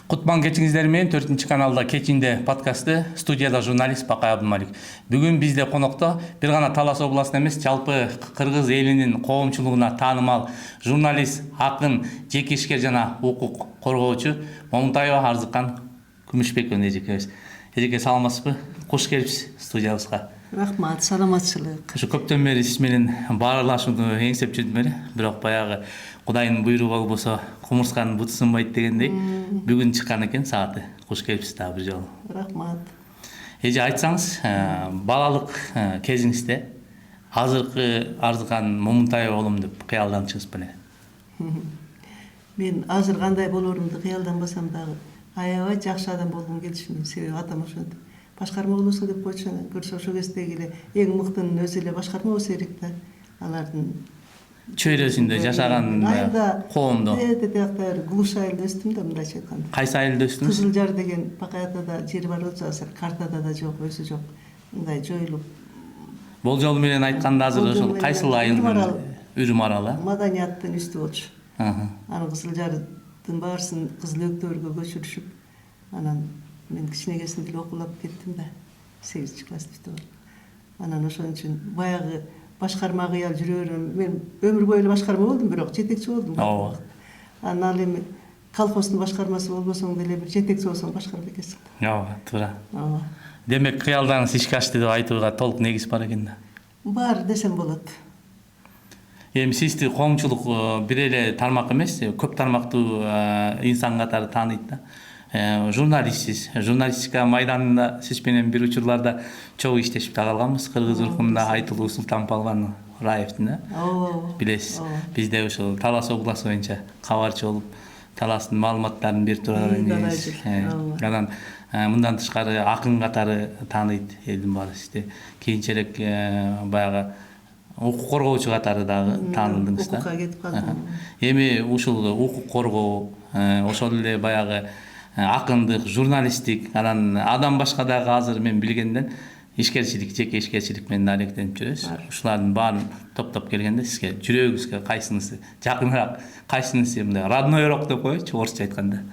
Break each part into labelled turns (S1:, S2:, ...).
S1: Кутман кечиңиздер менен 4 каналда кечинде подкасты студияда журналист Бакай Абдымалик. Бүгүн бизде конокто бир гана Талас областында эмес, жалпы кыргыз элинин коомчулугуна таанымал журналист, акын, жеке ишкер жана укук коргоочу Момунтаева Арзыкан Күмүшбековна эжекебиз. Эжеке саламатсызбы? Кош келипсиз студиябызга.
S2: Рахмат, саламатчылык.
S1: Ушу көптөн бери сиз менен баарлашууну эңсеп жүрдүм эле, бирок баягы Кудайдын буйругу болбосо кумурсканын буту сынбайт дегендей бүгүн чыккан экен сааты. Кош келипсиз дагы бир жолу.
S2: Рахмат.
S1: Эже айтсаңыз, балалык кезиңизде азыркы Арзыкан Момунтаева болом деп кыялданчыңыз беле?
S2: Мен азыр кандай болорумду кыялданбасам дагы аябай жакшы адам болгум келишим, себеби атам ошентип башкарма болосуң деп койчу, көрсө ошол кездеги эле эң мыктынын өзү эле башкарма болсо керек да. Алардын
S1: чөйрөсүндө жашаган коомдо.
S2: Тиякта Глуш айылда өстүм да, мындайча айтканда.
S1: Кайсы айылда өстүңүз?
S2: Кызыл Жар деген Бакай атада жери бар болчу, азыр картада да жок, өзү жок. Мындай жоюлуп.
S1: Болжол менен айтканда азыр ошол кайсыл айылдын Үрүм аралы?
S2: Маданияттын үстү болчу. Анан Кызыл Жардын баарысын Кызыл Өктөргө көчүрүшүп, анан мен кичине кезимде эле окуулап кеттим да, 8 класс бүтүп. Анан ошон үчүн баягы башкарма кыял жүрө берем. Мен өмүр бою эле башкарма болдум, бирок жетекчи болдум.
S1: Ооба.
S2: Анан ал эми колхоздун башкармасы болбосоң деле бир жетекчи болсоң башкарып экенсиң.
S1: Ооба, туура.
S2: Ооба.
S1: Демек кыялдарыңыз ишке ашты деп айтууга толук негиз бар экен да.
S2: Бар десем болот.
S1: Эми сизди коомчулук бир эле тармак эмес, көп тармактуу инсан катары тааныйт да. Журналистсиз. Журналистика майданында сиз менен бир учурларда чогуу иштешип да калганбыз. Кыргыз уркунда Айтылуу Султан Палван Раевдин да.
S2: Ооба.
S1: Билесиз. Бизде ошол Талас областы боюнча кабарчы болуп, Таластын маалыматтарын берип турган эмес. Анан мындан тышкары акын катары тааныйт элдин баары сизди. Кийинчерээк баягы укук коргоочу катары дагы таанылдыңыз да.
S2: Укукка кетип калдым.
S1: Эми ушул укук коргоо, ошол эле баягы акындык, журналисттик, анан адам башка дагы азыр мен билгенден ишкерчилик, жеке ишкерчилик менен аракеттенип жүрөбүз. Ушулардын баарын топтоп келгенде сизге жүрөгүңүзгө кайсынысы жакыныраак, кайсынысы мындай роднойрок деп коечу, орусча айтканда.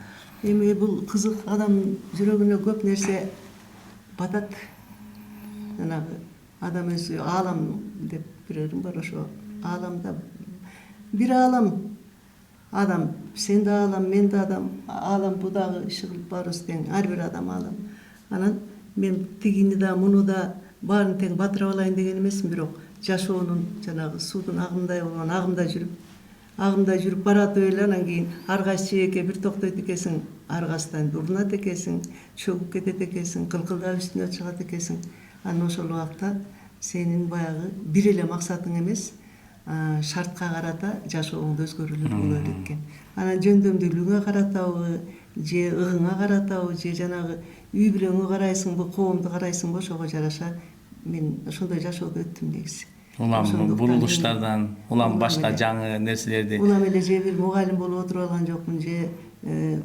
S2: Эми бул кызык, адам жүрөгүнө көп нерсе батат. Жанагы адам өзү аалам деп бирөрүм бар, ошо ааламда бир аалам. Адам, сен да аалам, мен да адам, аалам бу дагы иши кылып баарыбыз тең, ар бир адам аалам. Анан мен тигини да, муну да баарын тең батырып алайын деген эмесмин, бирок жашоонун жанагы суудун агымдай болгон агымда жүрүп баратып эле анан кийин ар кайсы жээкке бир токтойт экенсиң, аргасынан урунат экенсиң, чөгүп кетет экенсиң, кылкылдап үстүнө чыгат экенсиң. Анан ошол убакта сенин баягы бир эле максатың эмес, шартка карата жашооңду өзгөрүүлөр боло берет экен. Анан жөндөмдүүлүгүңө каратабы, же ыгыңа каратабы, же жанагы үй бүлөңө карайсың, бу коомду карайсыңбы, ошого жараша мен ошондой жашоодо өттүм негизи.
S1: Улам бурулуштардан, улам башка жаңы нерселерди.
S2: Улам эле же бир мугалим болуп отуруп алган жокмун, же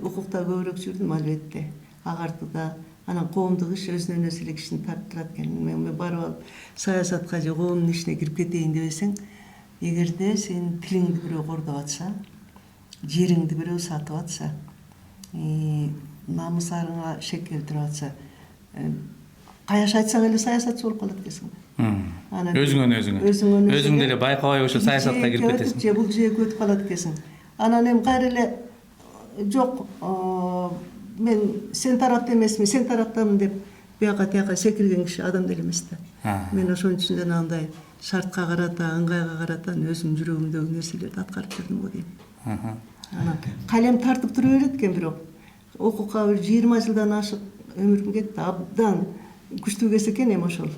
S2: укукта көбүрөөк жүрдүм албетте, агартууда. Анан коомдук иш өзүнөн өзү эле кишини тарттырат экен. Мен барып алып саясатка же коомдун ишине кирип кетейин дебесең, эгерде сенин тилиңди бирөө кордоп атса, жериңди бирөө сатып атса, намысарыңа шек келтирип атса, каяш айтсаң эле саясатчы болуп калат экенсиң.
S1: Өзүңдү эле байкабай ошо саясатка кирип кетесиң.
S2: Же бул жээкке өтүп калат экенсиң. Анан эми кайра эле жок, мен сен тарапта эмесмин, сен тараптамын деп бияка тияка секирген киши адам деле эмес да. Мен ошон үчүн жана андай шартка карата, ыңгайга карата өзүм жүрөгүмдөгү нерселерди аткарып жүрдүм го дейм. Анан калем тартып тура берет экен, бирок укукка бир 20 жылдан ашык өмүрүм кетти. Абдан күчтүү кез экен эми ошол.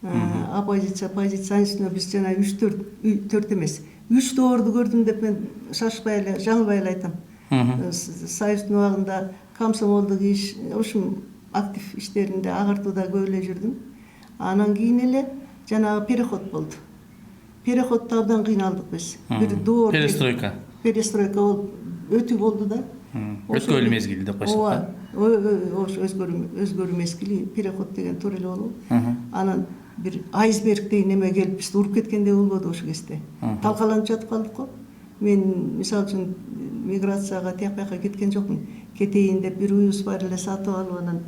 S2: Оппозиция, позициянын үстүнө биз жана 3-4 эмес, 3 доорду көрдүм деп мен шашпай эле, жаңылбай эле айтам. Союздун убагында комсомолдук иш, ушум актив иштеринде, агартууда көп эле жүрдүм. Анан кийин эле жанагы переход болду. Переходдо абдан кыйналдык биз. Бир доор перестройка болуп өтүү болду да.
S1: Өткөрүлүү мезгили деп койсок.
S2: Ооба, өзгөрүү мезгили, переход деген туура эле болду. Анан бир айсбергдей неме келип бизди уруп кеткендей болбоду ошол кезде. Талкаланып жатып калдык го. Мен мисалы үчүн миграцияга тияк бияка кеткен жокмун. кетейин деп бир уюз бар эле сатып алып анан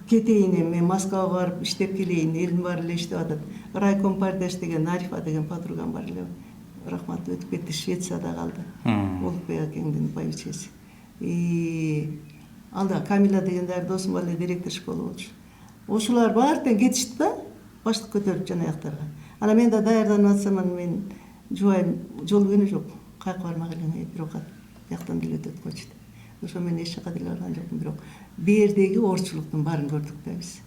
S2: кетейин мен Москвага барып иштеп келейин, элдин баары эле иштеп атат. Райком партиясы деген Арифа деген подругам бар эле. Рахмат өтүп кетти, Швецияда калды. Олукбек акеңдин байбичеси. Алда Камила дегендер досум бар эле директор школы болчу. Ошолар баардыгы кетишти да, баштык көтөрүп жана жактарга. Анан мен да даярданып атсам, мен жубайым жол күнү жок. Кайка бармак элем, бирок жактан деле өтөт койчу. Ошо мен эч жака деле барган жокмун, бирок бердеги орчулуктун баарын көрдүк да биз.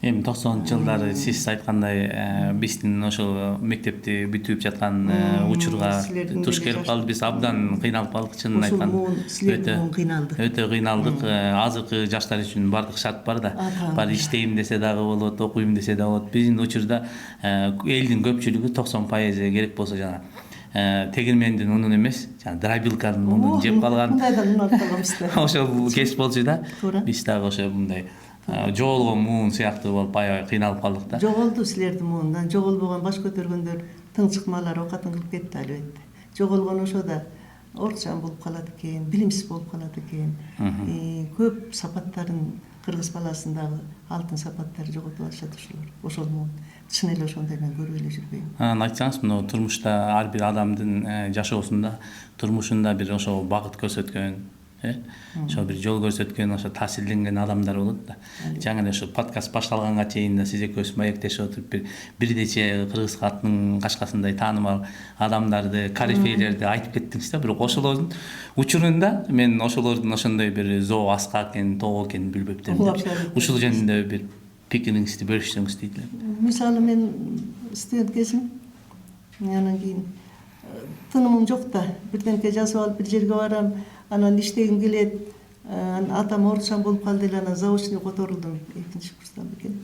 S1: Эми 90-жылдары сиз айткандай биздин ошол мектепти бүтүп жаткан учурга туш келип калды. Биз абдан кыйналып калдык, чынын айтканда.
S2: Силердин кыйналды.
S1: Өтө кыйналдык. Азыркы жаштар үчүн бардык шарт бар да. Бар иштейм десе дагы болот, окуйм десе дагы болот. Биздин учурда элдин көпчүлүгү 90% керек болсо жана тегирмендин унун эмес, жана дробилканын унун жеп калган.
S2: Мындайдан унун алып калганбыз да.
S1: Ошол кез болчу да. Биз дагы ошо мындай жоголгон муун сыяктуу болуп аябай кыйналып калдык да.
S2: Жоголду силердин муундан, жоголбогон баш көтөргөндөр тың чыкмалар окатын кылып кетти албетте. Жоголгон ошо да орчан болуп калат экен, билимсиз болуп калат экен. Көп сапаттарын кыргыз баласындагы алтын сапаттарды жоготуп алышат ошолор. Ошол муун чын эле ошондой мен көрүп эле жүрбөйм.
S1: Айтсаңыз, мына турмушта ар бир адамдын жашоосунда, турмушунда бир ошо багыт көрсөткөн, ошо бир жол көрсөткөн, ошо таасирленген адамдар болот да. Жаңы эле ошо подкаст башталганга чейин да сиз экөөбүз маектешип отуруп бир нече кыргыз калкынын качкасындай таанымал адамдарды, корифейлерди айтып кеттиңиз да. Бирок ошолордун учурунда мен ошолордун ошондой бир зоо аска экен, тоо экенин билбептирмин. Ушул жөнүндө бир пикириңизди бөлүшсөңүз дейт элем.
S2: Мисалы мен студент кезим, анан кийин тынымым жок да. Бирдемке жазып алып бир жерге барам, анан иштегим келет. Атам орусчан болуп калды эле, анан заочный которулдум 2-курстан бекен.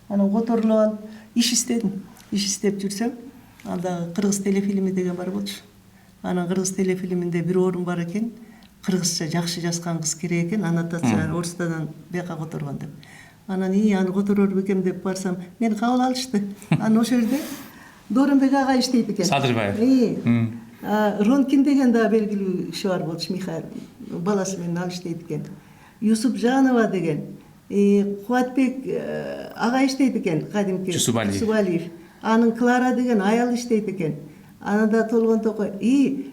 S2: Анан которулуп алып иш иштедим. Иш иштеп жүрсөм, анда кыргыз телефильми деген бар болчу. Анан кыргыз телефилминде бир орун бар экен. Кыргызча жакшы жазган кыз керек экен, аннотация орустадан бияка которгон деп. Анан аны которор бекем деп барсам, мени кабыл алышты. Анан ошол жерде Дооронбек ага иштейт экен.
S1: Садырбаев.
S2: Ронкин деген да белгилүү киши бар болчу, Михаил. Баласы менен ал иштейт экен. Юсуп Жанова деген, Кубатбек ага иштейт экен, кадимки Жусупалиев. Анын Клара деген аял иштейт экен. Ананда толгон токой,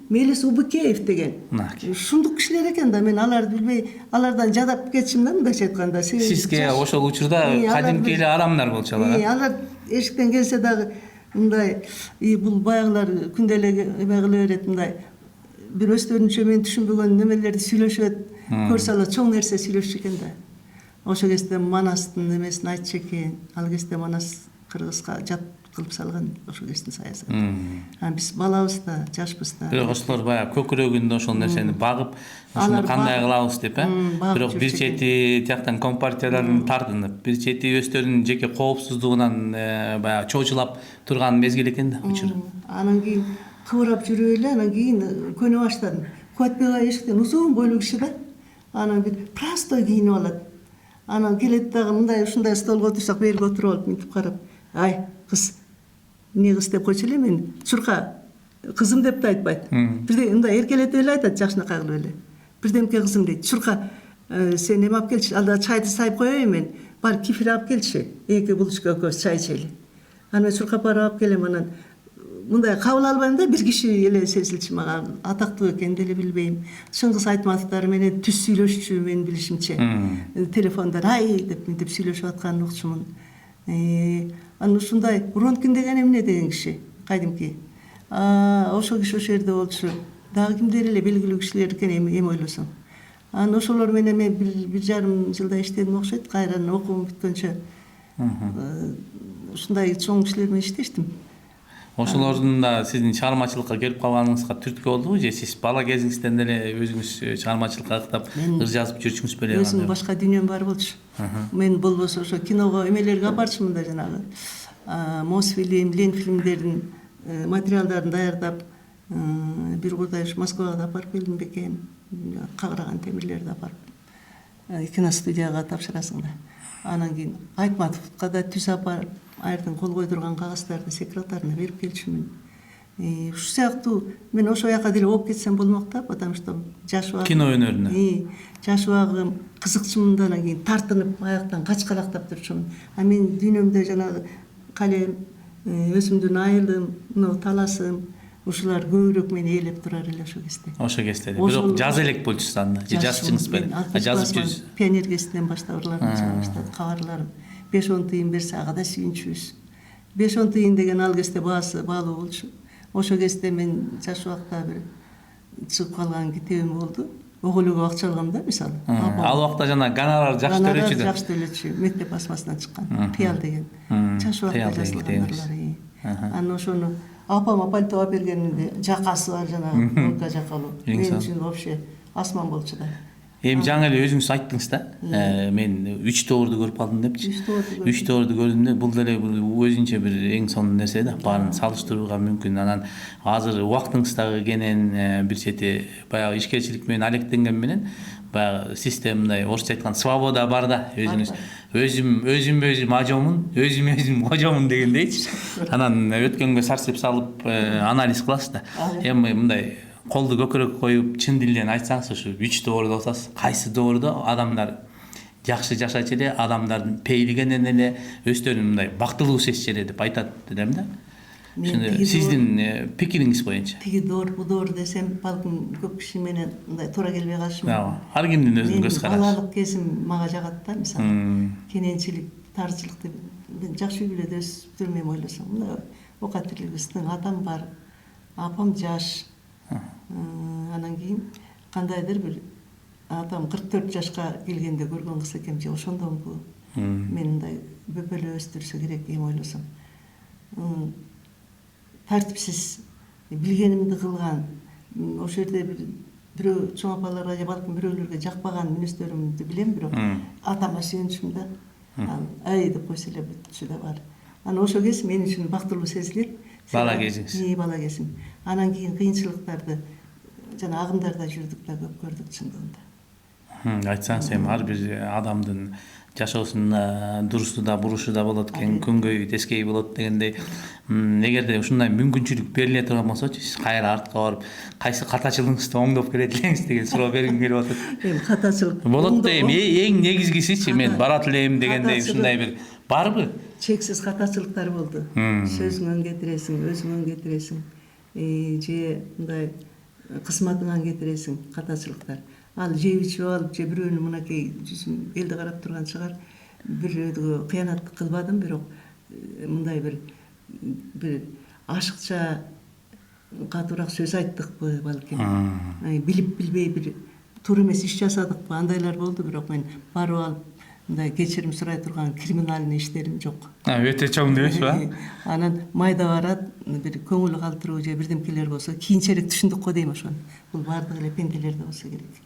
S2: Мелис Убыкеев деген. Ушундук кишилер экен да, мен аларды билбей, алардан жадап кетишим да, мындайча айтканда.
S1: Сизге ошол учурда кадимки эле адамдар болчу алар.
S2: Алар эшиктен келсе дагы мындай, бул баягылар күндө эле эме кыла берет, мындай бир өздөрүнчө мен түшүнбөгөн немелерди сүйлөшөт, көрсө алат, чоң нерсе сүйлөшчү экен да. Ошол кезде Манастын немесин айтчу экен. Ал кезде Манас кыргызга жат кылып салган ошол кездин саясатын. Биз балабыз да, жашпыз да.
S1: Бирок ошолор баягы көкүрөгүндө ошол нерсени багып, ошону кандай кылабыз деп, бирок бир чети тияктан компартияларын тартынып, бир чети өздөрүнүн жеке коопсуздугунан баягы чочулап турган мезгил экен да учур.
S2: Анан кийин кыбырап жүрүп эле, анан кийин көнө баштадым. Кубатбек эшиктен узун бойлуу киши да. Анан бир простой кийинип алат. Анан келет дагы мындай ушундай столго отурсак берип отуруп алып мынтип карап, ай кыз, эмне кыз деп койчу эле мен. Чурка кызым деп да айтпайт. Бирде мындай эркелетип эле айтат, жакшынакай кылып эле. Бирдемке кызым дейт. Чурка, сен эме алып келчи, алда чайды сайып коеюн мен. Бар кефир алып келчи. Эки булочка экөөбүз чай ичели. Анан мен чуркап барып алып келем, анан мындай кабыл албайм да, бир киши эле сезилчү мага, атактуу экенин деле билбейм. Чыңгыз Айтматовдор менен түз сүйлөшчү, менин билишимче. Телефондан ай деп мынтип сүйлөшүп атканын укчумун. Анан ушундай Ронкин деген эмне деген киши, кадимки. Ошол киши ошол жерде болчу. Дагы кимдер эле белгилүү кишилер экен, эми ойлосом. Анан ошолор менен мен 1,5 жылда иштедим окшойт, кайрадан окуум бүткөнчө. Ушундай чоң кишилер менен иштештим.
S1: Ошолордун да сиздин чыгармачылыкка келип калганыңызга түрткү болдубу же сиз бала кезиңизден эле өзүңүз чыгармачылыкка актап ыр жазып жүрчүңүз беле?
S2: Өзүм башка дүйнөм бар болчу. Мен болбосо ошо киного эмелерге апарчумун да, жанагы Мосфильм, Ленфильмдердин материалдарын даярдап, бир курдай Москвага да апарып келдим бекем. Кагыраган темирлерди апарып киностудияга тапшырасың да. Анан кийин Айтматовго да түз апарып, айрдын кол койдурган кагаздарды секретарына берип келчүмүн. Ушу сыяктуу мен ошол жака деле ооп кетсем болмок да, потому что жаш убагым
S1: Кино өнөрүнө.
S2: жаш убагым кызыкчумундан кийин тартынып аяктан качкалактап турчумун. А мен дүйнөмдө жанагы калем, өзүмдүн айылым, мына таласым ушулар көбүрөөк мени ээлеп турар эле ошол кезде.
S1: Ошол кезде. Бирок жаза элек болчусуз анда. Же жазчыңыз беле? Жазып жүрсүз.
S2: Пионер кезинен баштап ырларын чыга баштады, кабарларым. 5-10 тыйын берсе ага да сүйүнчүбүз. 5-10 тыйын деген ал кезде баалуу болчу. Ошол кезде мен жаш убакта бир чыгып калган китебим болду. Оголууга акча алгам да, мисалы.
S1: Ал убакта жана гонорар жакшы төлөчү да.
S2: Жакшы төлөчү. Мектеп басмасынан чыккан. Кыял деген. Жаш убакта жазылган ырлары. Анан ошону апама пальто алып бергенимде жакасы бар жанагы голка жакалуу. Мен үчүн вообще асман болчу да.
S1: Эми жаңы эле өзүңүз айттыңыз да. Мен 3 тоорду көрүп калдым депчи. 3 тоорду көрдүм. Бул деле өзүнчө бир эң сонун нерсе да. Баарын салыштырууга мүмкүн. Анан азыр убактыңыз дагы кенен, бир чети баягы ишкерчилик менен алектенген менен баягы системдай орусча айтканда свобода бар да. Өзүңүз өзүм ажомун, өзүм кожомун дегендейчи. Анан өткөнгө сарсеп салып анализ кыласыз да. Эми мындай колду көкөрөккө коюп чын дилден айтсаңыз, ушу 3 доорду атасыз. Кайсы доордо адамдар жакшы жашачу эле, адамдардын пейилгенен эле өздөрүн мындай бактылуу сезчү эле деп айтат дедим да. Ошондо сиздин пикириңиз боюнча.
S2: Тиги доор, бу доор десем, балким көп киши менен мындай туура келбей калышы мүмкүн.
S1: Ар кимдин өзүнүн көз карашы.
S2: Балалык кезим мага жагат да, мисалы. Кененчилик, тарчылыкты мен жакшы үй бүлөдө өсүп жүрмөйм ойлосом. Мына ока тирилибиздин атам бар, апам жаш. Анан кийин кандайдыр бир атам 44 жашка келгенде көргөн кыз экем, же ошондонбу мен мындай бөпөлө өстүрсө керек деп ойлосом. Тартипсиз билгенимди кылган, ошол жерде бирөө чоң апаларга же балким бирөөлөргө жакпаган мүнөздөрүмдү билем, бирок атама сүйүнчүм да. Ай деп койсо эле бүтчү да бар. Анан ошол кез мен үчүн бактылуу сезилет.
S1: Бала кезиңиз.
S2: Бала кезим. Анан кийин кыйынчылыктарды жана агымдарда жүрдүк да, көп көрдүк чындыгында.
S1: Айтсаңыз, эми ар бир адамдын жашоосунда дурусу да бурушу да болот экен, күнгөй тескей болот дегендей. Эгерде ушундай мүмкүнчүлүк бериле турган болсочу, сиз кайра артка барып, кайсы катачылыгыңызды оңдоп келет элеңиз деген суроо бергим келип атат.
S2: Эми катачылык
S1: болот да, эми эң негизгисичи мен барат элем дегендей ушундай бир барбы?
S2: Чексиз катачылыктар болду. Сөзүңөн кетиресиң, өзүңөн кетиресиң, же мындай кызматыңан кетиресиң катачылыктар. Ал жеп ичип алып, же бирөөнү мынакей жүзүм элди карап турган чыгар. Бирөөгө кыянат кылбадым, бирок мындай бир ашыкча катуураак сөз айттыкпы балким. Билип билбей бир туура эмес иш жасадыкпы, андайлар болду, бирок мен барып алып мындай кечирим сурай турган криминалдык иштерим жок.
S1: Өтө чоң дебесизби?
S2: Анан майда барат, бир көңүл калтыруу же бирдемкелер болсо, кийинчерээк түшүндүк го дейм ошону. Бул бардыгы эле пенделерде болсо керек.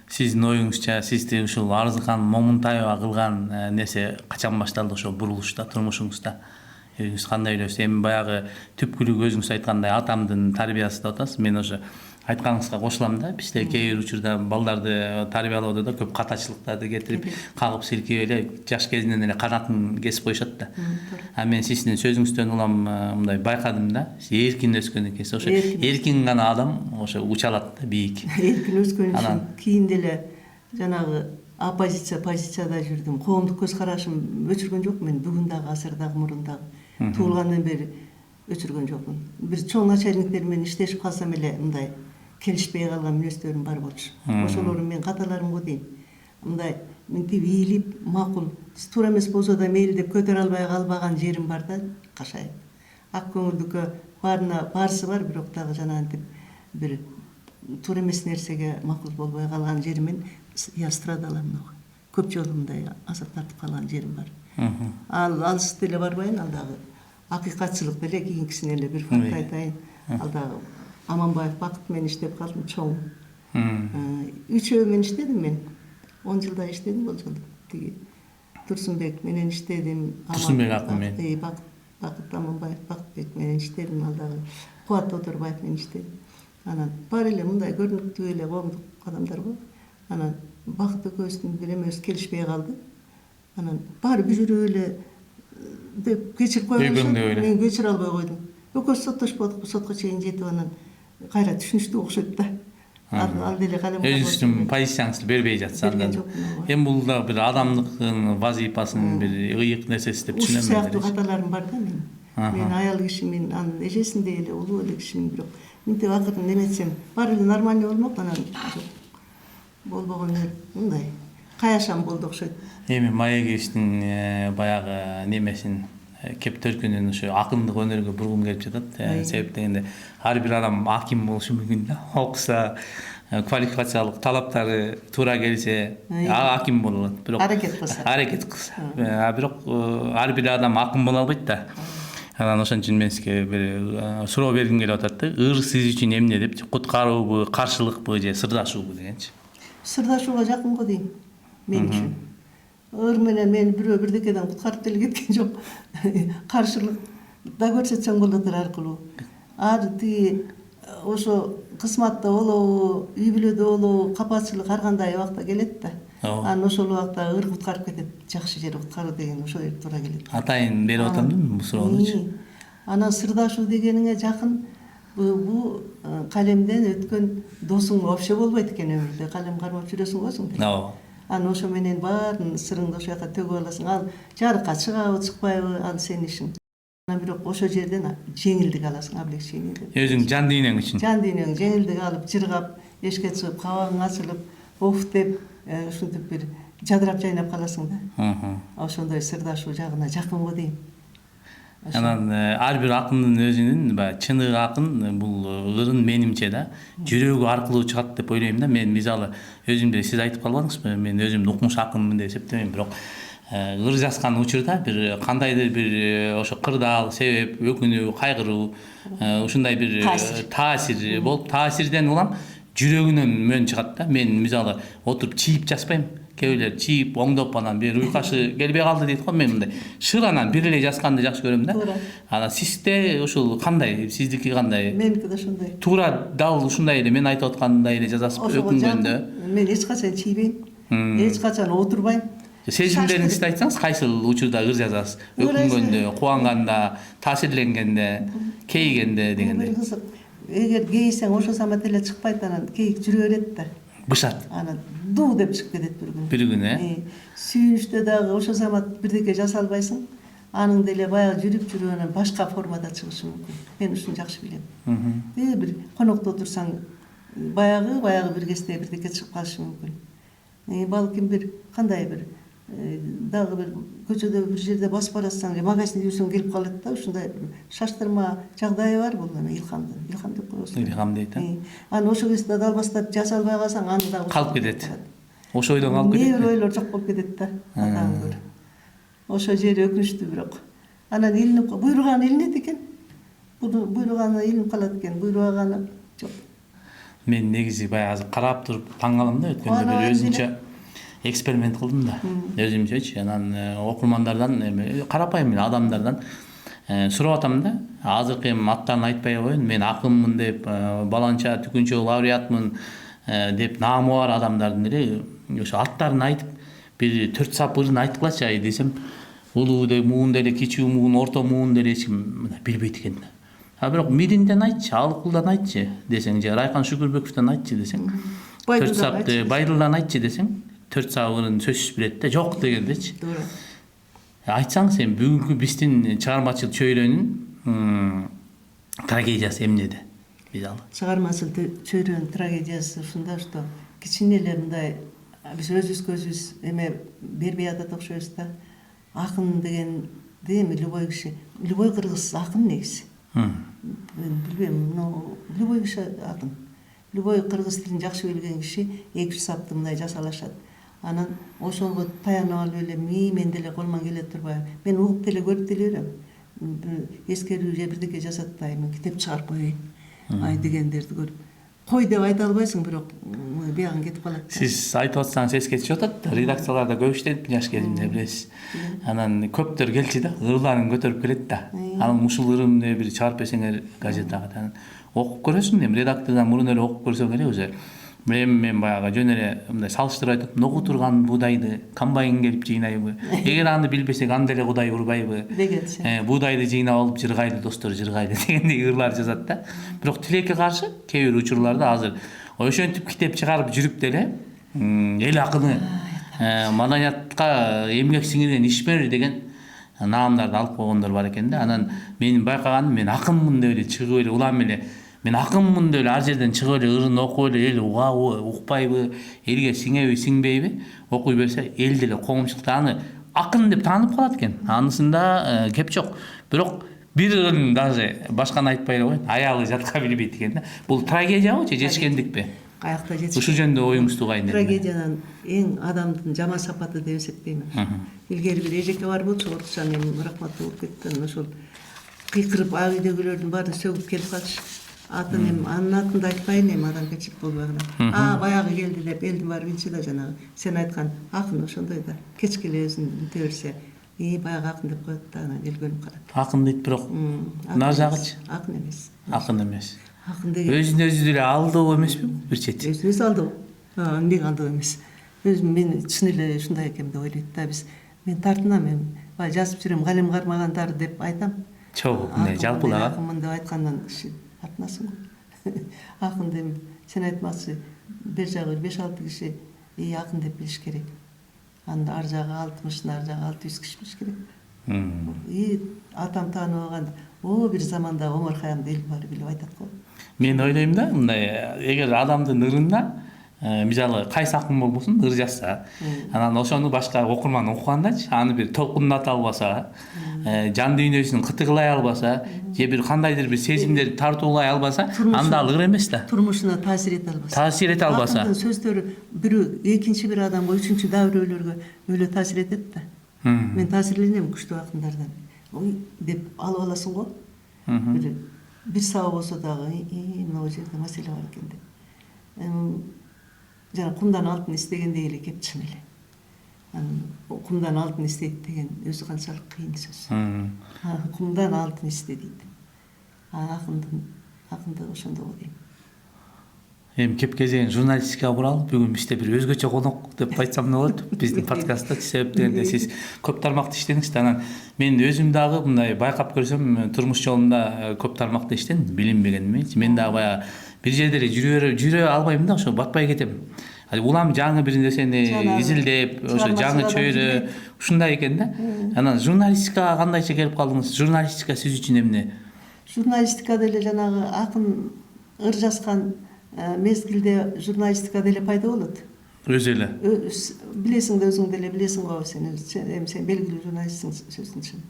S1: Сиздин оюңузча, сизди ушул Арзыкан Момунтаева кылган нерсе качан башталды ошол бурулушта, турмушуңузда? Өзүңүз кандай ойлойсуз? Эми баягы түпкүлүгү өзүңүз айткандай атамдын тарбиясы деп атасыз. Мен ошо айтканыңызга кошулам да. Бизде кээ бир учурда балдарды тарбиялоодо да көп катачылыктарды кетирип, кагып силкеп эле жаш кезинен эле канатын кесип коюшат да. А мен сиздин сөзүңүздөн улам мындай байкадым да. Сиз эркин өскөн экенсиз. Ошо эркин гана адам ошо уча алат да, бийик. Эркин
S2: өскөн үчүн кийин деле жанагы оппозиция позицияда жүрдүм. Коомдук көз карашым өчүргөн жок мен, бүгүн дагы, азыр дагы, мурун дагы. Туулгандан бери өчүргөн жокмун. Бир чоң начальниктер менен иштешип калсам эле мындай келишпей калган мүнөздөрүм бар болчу. Ошолорду мен каталарым го дейм. Мындай мынтип ийилип, макул, туура эмес болсо да мейли деп көтөрө албай калбаган жерим бар да, кашайып. Ак көңүлдүккө барысы бар, бирок дагы жанагынтип бир туура эмес нерсеге макул болбой калган жеримен я страдалам. Көп жолу мындай азап тартып калган жерим бар. Ал алыс деле барбайын, ал дагы акыйкатчылык деле кийинкисине эле бир факт айтайын. Ал дагы Аманбаев Бакыт менен иштеп калдым, чоң. Үчөө менен иштедим мен. 10 жылдай иштедим болжол. Тиги Турсунбек менен иштедим.
S1: Турсунбек акын менен.
S2: Бакыт Аманбаев Бакытбек менен иштедим, ал дагы Кубат Оторбаев менен иштедим. Анан баары эле мындай көрүнүктүү эле коомдук адамдар го. Анан Бакыт экөөбүздүн бир эмебиз келишпей калды. Анан баары бүжүрүп эле деп кечирип койгон. Мен кечире албай койдум. экөөбүз соттошподук, сотко чейин жетип анан кайра түшүнүштүү окшойт да. Ал деле калем
S1: өзүңүздүн позицияңызды бербей жатса
S2: берген
S1: андан
S2: жокмун, ооба.
S1: эми бул да бир адамдын вазифасын бир ыйык нерсеси деп
S2: Ушул
S1: түшүнөм
S2: сыяктуу
S1: мен.
S2: каталарым бар да менин. Мен аял кишимин, анын эжесиндей эле улуу эле кишимин, бирок мынтип акырын неметсем баары эле нормальный болмок, анан жок. Болбогон эле мындай каяшам болду окшойт.
S1: Эми Маегевичтин баягы немесин кептөркүнүн ушу акындык өнөргө бургум келип жатат. Себеп дегенде ар бир адам аким болушу мүмкүн да. Окуса, квалификациялык талаптары туура келсе, аким боло алат. Бирок аракет кылса. Бирок ар бир адам акым боло албайт да. Анан ошон үчүн мен сизге бир суроо бергим келип атат да. Ыр сиз үчүн эмне деп, куткаруубу, каршылыкпы же сырдашуубу дегенчи.
S2: Сырдашууга жакын го дейм мен үчүн. Ыр менен мени бирөө бирдекеден куткарып деле кеткен жок. Каршылык да көрсөтсөң болот аркылуу. Ар тиги ошо кызматта болобу, үй бүлөдө болобу, капачылык ар кандай убакта келет да. Анан ошол убакта ыр куткарып кетет. Жакшы жери куткаруу деген ошол жерге туура келет.
S1: Атайын берип атамдын бул суроонучу.
S2: Анан сырдашуу дегениңе жакын бул калемден өткөн досуң вообще болбойт экен өмүрдө. Калем кармап жүрөсүң го өзүң.
S1: Ооба.
S2: Анан ошо менен баарын сырыңды ошол жака төгүп аласың. Ал жарыкка чыгабы, чыкпайбы, ал сенин ишиң. Анан бирок ошол жерден жеңилдик аласың, облегчение деп.
S1: Өзүң жан дүйнөң үчүн.
S2: Жан дүйнөң жеңилдик алып, жыргап, эшикке чыгып, кабагың ачылып, оф деп, ушинтип бир жадырап жайнап каласың да. Ошондой сырдашуу жагына жакын го дейм.
S1: Анан ар бир акындын өзүнүн баягы чыныгы акын бул ырын менимче да жүрөгү аркылуу чыгат деп ойлойм да. Мен мисалы өзүмдү сиз айтып калбадыңызбы, мен өзүмдү укмуш акынмын деп эсептебейм, бирок ыр жазган учурда бир кандайдыр бир ошо кырдаал, себеп, өкүнүү, кайгыруу, ушундай бир таасир болуп, таасирден улам жүрөгүнөн мөн чыгат да. Мен мисалы отуруп чийип жазбайм. Кээ бирлер чийип оңдоп анан бир уйкашы келбей калды дейт го. Мен мындай шыранан бир эле жазганды жакшы көрөм да. Анан сизде ушул кандай? Сиздики кандай?
S2: Меники да ошондой.
S1: Туура дал ушундай эле мен айтып аткандай эле жазасызбы өкүнгөндө?
S2: Мен эч качан чийбейм. Эч качан отурбайм.
S1: Сезимдериңизди айтсаңыз, кайсыл учурда ыр жазасыз? Өкүнгөндө, кубанганда, таасирленгенде, кейигенде дегендей.
S2: Эгер кейисең ошол самат эле чыкпайт, анан кейик жүрө берет да.
S1: Бышат.
S2: Анан дуу деп чыгып кетет бир күн.
S1: Бир күн,
S2: Сүйүнүштө дагы ошол самат бирдеке жазалбайсың. Аның деле баягы жүрүп анан башка формада чыгышы мүмкүн. Мен ушуну жакшы билем. Бир конокто отурсаң, баягы бир кезде бирдеке чыгып калышы мүмкүн. Балким бир кандай бир дагы бир көчөдө бир жерде басып баратсаң же магазинде жүрсөң келип калат да, ушундай шаштырма жагдайы бар бул эми илхам деп коесуң.
S1: Илхам дейт.
S2: Анан ошол кезде дал баштап жаза албай калсаң, аны дагы
S1: калып кетет. Ошо ойдон калып кетет.
S2: Не бир ойлор жок болуп кетет да. Адан көрө. Ошол жери өкүнүчтүү бирок. Анан илинип буйруган илинет экен. Буйруганы илинип калат экен, буйруганы жок.
S1: Мен негизи баягы азыр карап туруп таң калам да, өткөндө бир өзүнчө эксперимент кылдым да. Өзүмчөчү. Анан окурмандардан, карапайым эле адамдардан сурап атам да. Азыркы аттарын айтпай коеюн. Мен акынмын деп, баланча түкүнчө лауреатмын деп наамы бар адамдардын эле ошо аттарын айтып, бир 4 сап ырын айткылачы ай десем, улуу деп, муун деле, кичүү муун, орто муун деле эч ким билбейт экен. Бирок Миринден айтчы, Алыкулдан айтчы десең, же Райкан Шүкүрбековдон айтчы десең, 4 сапты Байдылдан айтчы десең, 4 сап ырын сөзсүз билет да, жок дегендечи. Туура. Айтсаң сен бүгүнкү биздин чыгармачыл чөйрөнүн трагедиясы эмнеде? Мисалы.
S2: Чыгармачыл чөйрөнүн трагедиясы ушунда, что кичине эле мындай биз өзүбүзгө өзүбүз эме бербей атат окшойбуз да. Акын дегенди эми любой киши, любой кыргыз акын негизи. Мен билбейм, но любой киши акын. Любой кыргыз тилин жакшы билген киши 2-3 сапты мындай жасалашат. Анан ошого таянып алып эле мен деле колуман келе турбайбы. Мен угуп деле көрүп деле берем. Эскерүү же бирдеке жасатпайм, китеп чыгарып коеюн. Ай дегендерди көрүп. Кой деп айта албайсың, бирок биягын кетип калат.
S1: Сиз айтып атсаңыз эске түшүп атат. Редакцияларда көп иштедим жаш кезимде, билесиз. Анан көптөр келчү да, ырларын көтөрүп келет да. Анан ушул ырымды бир чыгарып берсеңер газетага, окуп көрөсүң дейм. Редактордон мурун эле окуп көрсөң эле уже мен баягы жөн эле мындай салыштырып айтып, ногу турган буудайды комбайн келип жыйнайбы? Эгер аны билбесек, анда эле Кудай урбайбы?
S2: деген
S1: Буудайды жыйнап алып жыргайлы достор, жыргайлы дегендей ырлар жазат да. Бирок тилекке каршы кээ бир учурларда азыр ошентип китеп чыгарып жүрүп деле эл акыны, маданиятка эмгек сиңирген ишмер деген наамдарды алып койгондор бар экен да. Анан менин байкаганым, мен акынмын деп эле чыгып эле улам эле мен акынмын деп эле ар жерден чыгып эле ырын окуп эле эл угабы, укпайбы, элге сиңеби, сиңбейби окуй берсе эл деле коомчулукта аны акын деп таанып калат экен. Анысында кеп жок. Бирок бир ырын даже башканы айтпай эле коеюн, аялы жатка билбейт экен да. Бул трагедиябы же жетишкендикпи?
S2: Каякта жетиш.
S1: Ушул жөнүндө оюңузду кайын?
S2: Трагедиянын эң адамдын жаман сапаты деп эсептейм. Илгери бир эжеке бар болчу, орусча эми рахматтуу болуп кетти. Ошол кыйкырып ак үйдөгүлөрдүн баарын сөгүп келип калчу. Атын эми анын атын да айтпайын, эми адамгерчилик болбойгуна. Баягы келди деп элдин баары билчү да, жанагы сен айткан акын ошондой да. Кечке эле өзүн үтө берсе, баягы акын деп коет да, анан эл көнүп калат.
S1: Акын дейт, бирок нар жагычы
S2: акын эмес.
S1: Акын эмес.
S2: Акын деген
S1: Өзүн өзү деле алдоо эмеспи бир чети?
S2: өзү алдоо. Эмнеге алдоо эмес. Өзүм мен чын эле ушундай экен деп ойлойт да. Мен тартынам, эми баягы жазып жүрөм, калем кармагандар деп айтам.
S1: Чогуу мындай жалпылага
S2: акынмын деп айткандан киши тартынасың го. Акын деп сен айтмакчы, бер жагы 5-6 киши акын деп билиш керек. Анда ар жагы 60, нар жагы 600 киши билиш керек. Атам тааныбаганда, бир заманда Омар Хаямды эл баары билип айтат го.
S1: Мен ойлойм да, мындай эгер адамдын ырында мисалы кайсы акын болбосун ыр жазса, анан ошону башка окурман окугандачы, аны бир толкундата албаса, жан дүйнөсүн кытыгылай албаса, же бир кандайдыр бир сезимдерди тартуулай албаса, анда ал ыр эмес да.
S2: Турмушуна таасир эте албаса.
S1: Таасир эте албаса.
S2: Акындын сөздөрү бирөө экинчи бир адамга, үчүнчү дагы бирөөлөргө өлө таасир этет да. Мен таасирленем күчтүү акындардан. Деп алып аласың го. Бир сабак болсо дагы, мына жерде маселе бар экен деп. Жана кумдан алтын истегендей эле кеп чын эле. Кумдан алтын истейт деген өзү канчалык кыйын сөз. Кумдан алтын исте дейт. Акынды ошондо дейм.
S1: Эми кеп кезеген журналистикага буралып, бүгүн бизде бир өзгөчө конок деп айтсам эмне болот? Биздин подкастта себеп дегенде сиз көп тармакта иштедиңиз да, анан мен өзүм дагы мындай байкап көрсөм, турмуш жолунда көп тармакта иштедим, билинбегенмечи. Мен дагы баягы бир жерде эле жүрө албайм да, ошо батпай кетем. Улам жаңы бир нерсени изилдеп, ошо жаңы чөйрө ушундай экен да. Анан журналистикага кандайча келип калдыңыз? Журналистика сиз үчүн эмне?
S2: Журналистика деле жанагы акын ыр жазган мезгилде журналистика деле пайда болот.
S1: Өзү эле.
S2: Билесиң да, өзүң деле билесиң го, сен белгилүү журналистсиң сөзсүн чын.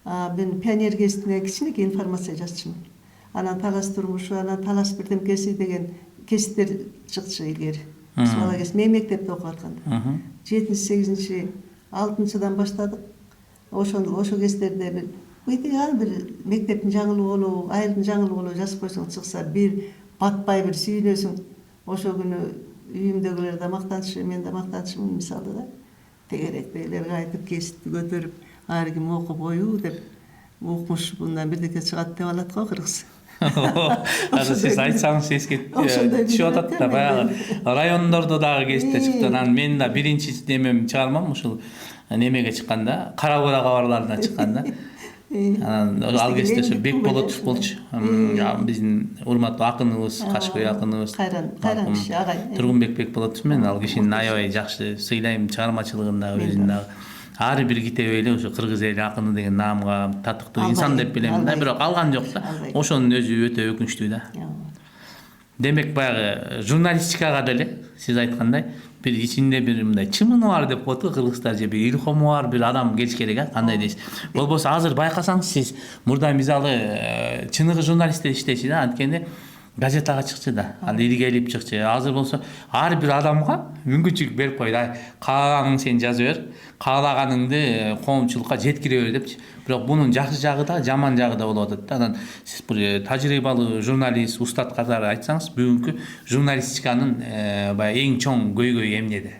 S2: Мен Пионер гезитине кичинекей информация жазчумун. Анан Талас турмушу, анан Талас бирдемкеси деген кесиптер чыкчу илгери. Биз бала кез мен мектепте окуп атканда. 7-8, 6-дан баштадык. Ошо кездерде бир бир мектептин жаңылыгы болобу, айылдын жаңылыгы болобу жазып койсоң чыкса, бир батпай бир сүйүнөсүң. Ошо күнү үйүмдөгүлөр да мактанчу, мен да мактанчумун мисалы да. Тегеректейлерге айтып, кесипти көтөрүп, ар ким окуп ою деп укмуш, мындан бирдеке чыгат деп алат го кыргыз.
S1: Азыр сиз айтсаңыз эске түшүп атат да, баягы райондордо дагы кесипте чыкты. Анан мен да биринчи немем чыгармам ушул немеге чыкканда, Кара Бура кабарларына чыкканда. Анан ал кезде ошо Бек Болотов болчу. Биздин урматтуу акыныбыз, Кашкөй акыныбыз.
S2: Кайран киши агай.
S1: Тургунбек Бек Болотов мен ал кишини аябай жакшы сыйлайм, чыгармачылыгында өзүн дагы. Ар бир китеби эле ошо кыргыз эли акыны деген наамга татыктуу инсан деп билем да, бирок алган жок да. Ошонун өзү өтө өкүнүчтүү да. Демек баягы журналистикага деле сиз айткандай бир ичинде бир мындай чымыны бар деп коет го кыргыздар, же бир илхому бар бир адам келиш керек, кандай дейсиз? Болбосо азыр байкасаңыз сиз мурда мисалы чыныгы журналисттер иштечи да, анткени газетага чыкчу да, ал илгелип чыкчу. Азыр болсо ар бир адамга мүмкүнчүлүк берип койду. Кааганың сен жаза бер, каалаганыңды коомчулукка жеткире бер депчи. Бирок бунун жакшы жагы да, жаман жагы да болуп атат да. Анан сиз бир тажрыйбалуу журналист, устат катары айтсаңыз, бүгүнкү журналистиканын баягы эң чоң көйгөйү эмнеде?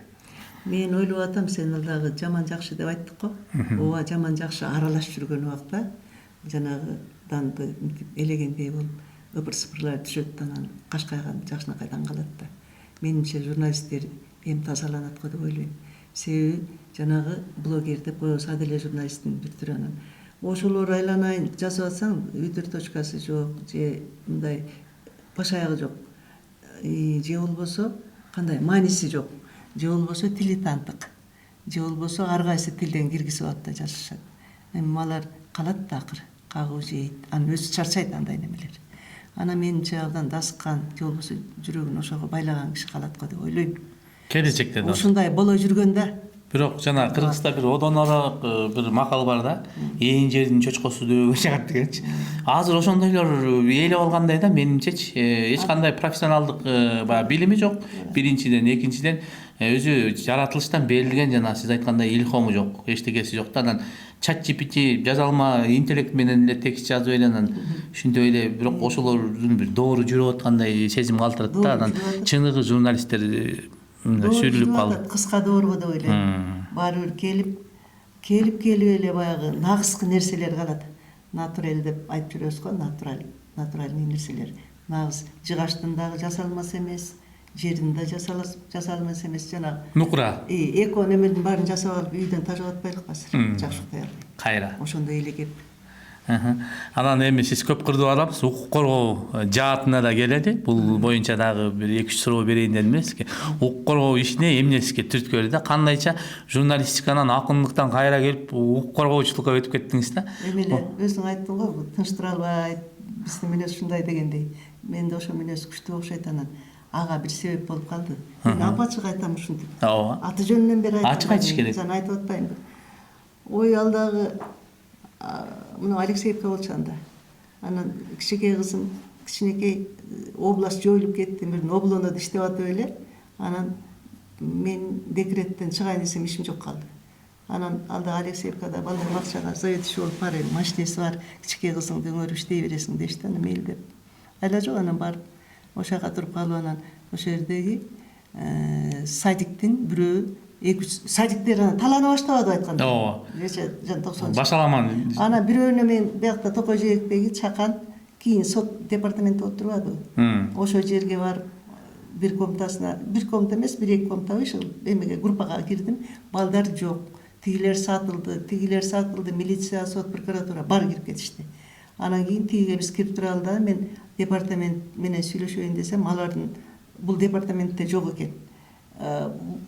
S2: Мен ойлоп атам, сен дагы жаман жакшы деп айттык го. Ооба, жаман жакшы аралашып жүргөн убакта жанагы данды элегендей болуп ыбыр-сыпырлар түшөт, анан Кашкайган жакшынакайдан калат да. менимче журналисттер эми тазаланат го деп ойлойм. Себеби жанагы блогер деп коебуз, ал эле журналисттин бир түрү. Анан ошолор айланайын жазып атсаң үтүр точкасы жок же мындай баш аягы жок, же болбосо кандай мааниси жок, же болбосо тили тантык, же болбосо ар кайсы тилден киргизип алып да жазышат. Эми алар калат да акыры кагуу жейт, анан өзү чарчайт андай немелер. Анан менимче абдан дасыккан же болбосо жүрөгүн ошого байлаган киши калат го деп ойлойм.
S1: Келечекте да.
S2: Ушундай боло жүргөндө
S1: Бирок жана Кыргызда бир одонораак бир макал бар да. Ээн жердин чочкосу дөөгө чыгат дегенчи. Азыр ошондойлор ээлеп алгандай да менимчечи. Эч кандай профессионалдык баягы билими жок. Биринчиден, экинчиден өзү жаратылыштан берилген жана сиз айткандай илхому жок, эчтекеси жок да. Анан ChatGPT жазалма интеллект менен эле текст жазып эле анан ушинтип эле, бирок ошолордун бир доору жүрүп аткандай сезим калтырат да. Анан чыныгы журналисттер сүрүлүп калып,
S2: кыска доорго деп ойлойм. Баары бир келип эле баягы нагызкы нерселер калат. Натурал деп айтып жүрөбүз го, натуральный нерселер. Нагыз жыгачтын дагы жасалмас эмес, жердин да жасалмас эмес, жана
S1: нукура
S2: эко немелердин баарын жасап алып үйдөн тажап атпайлык азыр. Жакшы уктай албайм.
S1: кайра.
S2: Ошондой эле кеп.
S1: Анан эми сиз көп кырдуу адамсыз, укук коргоо жаатына да келеди. Бул боюнча дагы бир 2-3 суроо берейин дедим эмеспи? Укук коргоо ишине эмнесиге түрткү да? Кандайча журналистиканан акындыктан кайра келип укук коргоочулукка өтүп кеттиңиз да?
S2: Эми эле өзүң айттың го, бул тынчтыра албайт, биздин мүнөз ушундай дегендей. Менде ошо мүнөз күчтүү окшойт. Анан ага бир себеп болуп калды. Мен апачык айтам ушинтип.
S1: Ооба.
S2: Аты жөнүнөн бери айтам.
S1: Ачык айтыш керек.
S2: Жана айтып атпаймынбы. Ой, алдагы мына Алексеевка болчу анда. Анан кичинекей кызым, кичинекей область жоюлуп кетти. Бир облоодо иштеп атып эле. Анан мен декреттен чыгайын десем ишим жок калды. Анан алда Алексеевкада балдар бакчага заведующий болуп барайын, машинеси бар, кичинекей кызыңды өңөрүп иштей бересиң дешти. Анан мейли деп. Айла жок, анан барып ошол жака туруп калып, анан ошол жердеги садиктин бирөө, садиктер анан талана баштабады айтканда.
S1: Ооба.
S2: Жан 90.
S1: Башаламан.
S2: Анан бирөөнө мен биякта Токой Жээктеги чакан, кийин сот департаментте отурбадыбы? Ошол жерге барып бир комнатасына, бир комната эмес, 1-2 комната ушул эмеге группага кирдим. Балдар жок. Тигилер сатылды, милиция, сот, прокуратура баары кирип кетишти. Анан кийин тигиге биз кирип туралы да, мен департамент менен сүйлөшөйүн десем, алардын бул департаментте жок экен.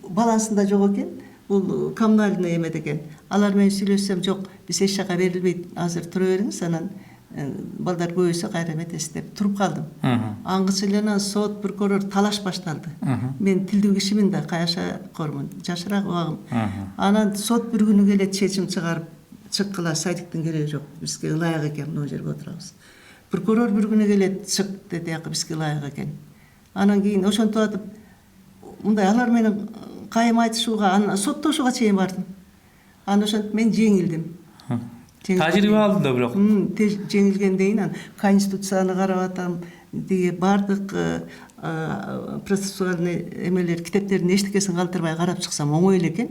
S2: Балансында жок экен. Бул коммунальный эмет экен. Алар менен сүйлөшсөм, жок, биз эч жака берилбейт, азыр тура бериңиз, анан балдар көбөйсө кайра эметесиз деп туруп калдым. Аңгыча эле анан сот, прокурор талаш башталды. Мен тилдүү кишимин да, каяша кормун, жашыраак убагым. Анан сот бир күнү келет, чечим чыгарып, чыккыла, садиктин кереги жок, бизге ылайык экен, мына жерге отурабыз. Прокурор бир күнү келет, чык деди, акы бизге ылайык экен. Анан кийин ошентип атып, мындай алар менен кайым айтышууга, анан соттошууга чейин бардым. Анан ошентип мен жеңилдим.
S1: Тажрыйба алдым да бирок.
S2: Жеңилгенден кийин анан конституцияны карап атам, тиги бардык процессуальный эмелер, китептердин эчтекесин калтырбай карап чыксам оңой эле экен.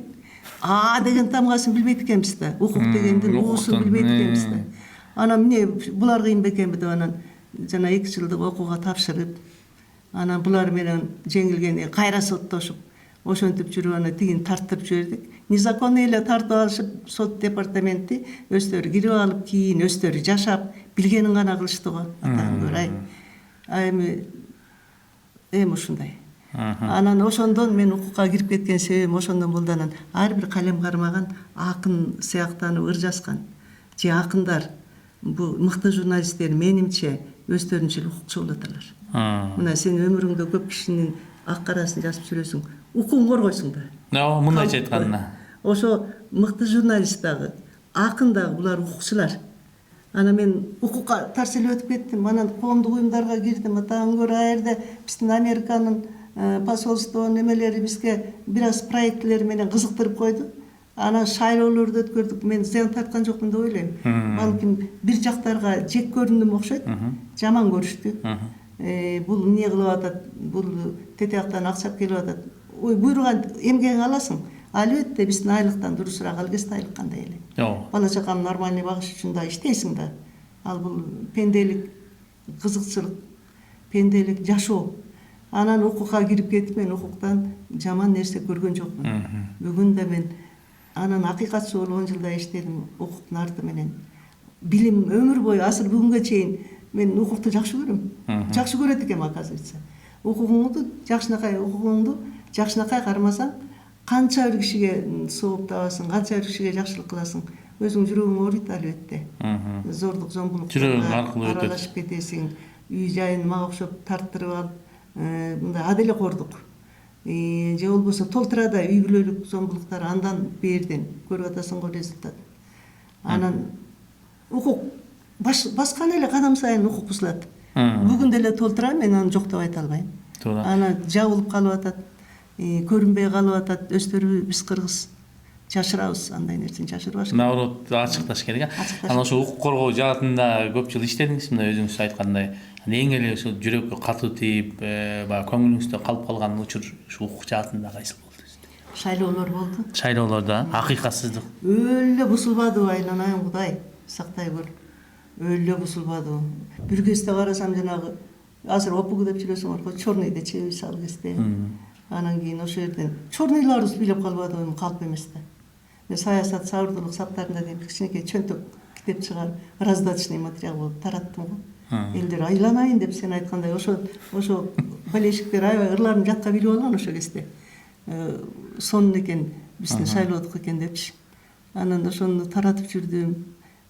S2: Деген тамгасын билбейт экенбиз да. Укук дегендин уусун билбейт экенбиз да. Анан эмне булар кыйын бекенби деп анан жана 2 жылдык окууга тапшырып, анан булар менен жеңилгенде кайра соттошуп, ошентип жүрүп анан тигин тарттырып жибердик. Незаконный эле тартып алышып, сот департаменти өздөрү кирип алып, кийин өздөрү жашап, билгенин гана кылышты го. Атаңы көрай. Эми ушундай. Анан ошондон мен укукка кирип кеткен себебим ошондон болду. Анан ар бир калем кармаган акын сыяктанып ыр жазган же акындар, бул мыкты журналисттер менимче өздөрүнчө укукчу болот алар. Мына сен өмүрүңдө көп кишинин ак карасын жазып жүрөсүң, укугун коргойсуң да.
S1: Мындайча айтканда.
S2: Ошо мыкты журналист дагы, акын дагы булар укукчулар. Анан мен укукка тарс эле өтүп кеттим. Анан коомдук уюмдарга кирдим. Атаңы көрө, аерде биздин Американын посольство немелери бизге бир аз проектлери менен кызыктырып койду. Анан шайлоолорду өткөрдүк. Мен зыян тарткан жокмун деп ойлойм. Балким бир жактарга жек көрүндүм окшойт. Жаман көрүштү. Бул эмне кылып атат? Бул тете жактан акчап келип атат. Ой, буйруган эмгегиңи аласың. Албетте биздин айлыктан дурусураак алгест айлык кандай эле. Бала чаканы нормальный багыш үчүн да иштейсиң да. Ал бул пенделик, кызыкчылык, пенделик жашоо. Анан укукка кирип кетип мен укуктан жаман нерсе көргөн жокмун. Бүгүн да мен анан акыйкатчы болуп 10 жылдай иштедим укуктун арты менен. Билим өмүр бою азыр бүгүнгө чейин мен укукту жакшы көрөм. Жакшы көрөт экенмин оказывается. Укугуңду жакшынакай кармасаң, канча бир кишиге сооп табасың, канча бир кишиге жакшылык кыласың. Өзүң жүрөгүң ооруйт албетте. Зордук, зомбулуктарга аралашып кетесиң. Үй жайын мага окшоп тарттырып алып, мындай аделекордук. Же болбосо толтурада үй бүлөлүк зомбулуктар андан берден көрүп атасың го результат. Анан укук баскан эле кадам сайын укук бузулат. Бүгүн деле толтура, мен аны жок деп айта албайм. Ана жабылып калып атат, көрүнбөй калып атат. Өздөрү биз кыргыз жашырабыз, андай нерсени жашырбаш.
S1: Наоборот, ачыкташ керек. Анан ошо укук коргоо жаатында көп жыл иштедиңиз, мындай өзүңүз айткандай. Эң эле ошо жүрөккө катуу тийип, баягы көңүлүңүздө калып калган учур ушу укук жаатында кайсы болду?
S2: Шайлоолор болду.
S1: Шайлоолордо акыйкатсыздык.
S2: Өлө бузулбады, айланайын Кудай, сактай көр. Өлө бузулбады. Бир кезде карасам жанагы азыр опугу деп жүрөсүңөр, черныйды чебип салып кезде. Анан кийин ошо жерден черныйларыбыз бийлеп калбадыбы, калп эмес да. Мен саясат сабырдуулук саптарында деп кичинекей чөнтөк китеп чыгарып, раздаточный материал болуп тараттым го. Элдер айланайын деп сен айткандай ошо болельщиктер аябай ырларын жатка билип алган ошо кезде. Сонун экен, биздин шайлоодук экен депчи. Анан ошону таратып жүрдүм.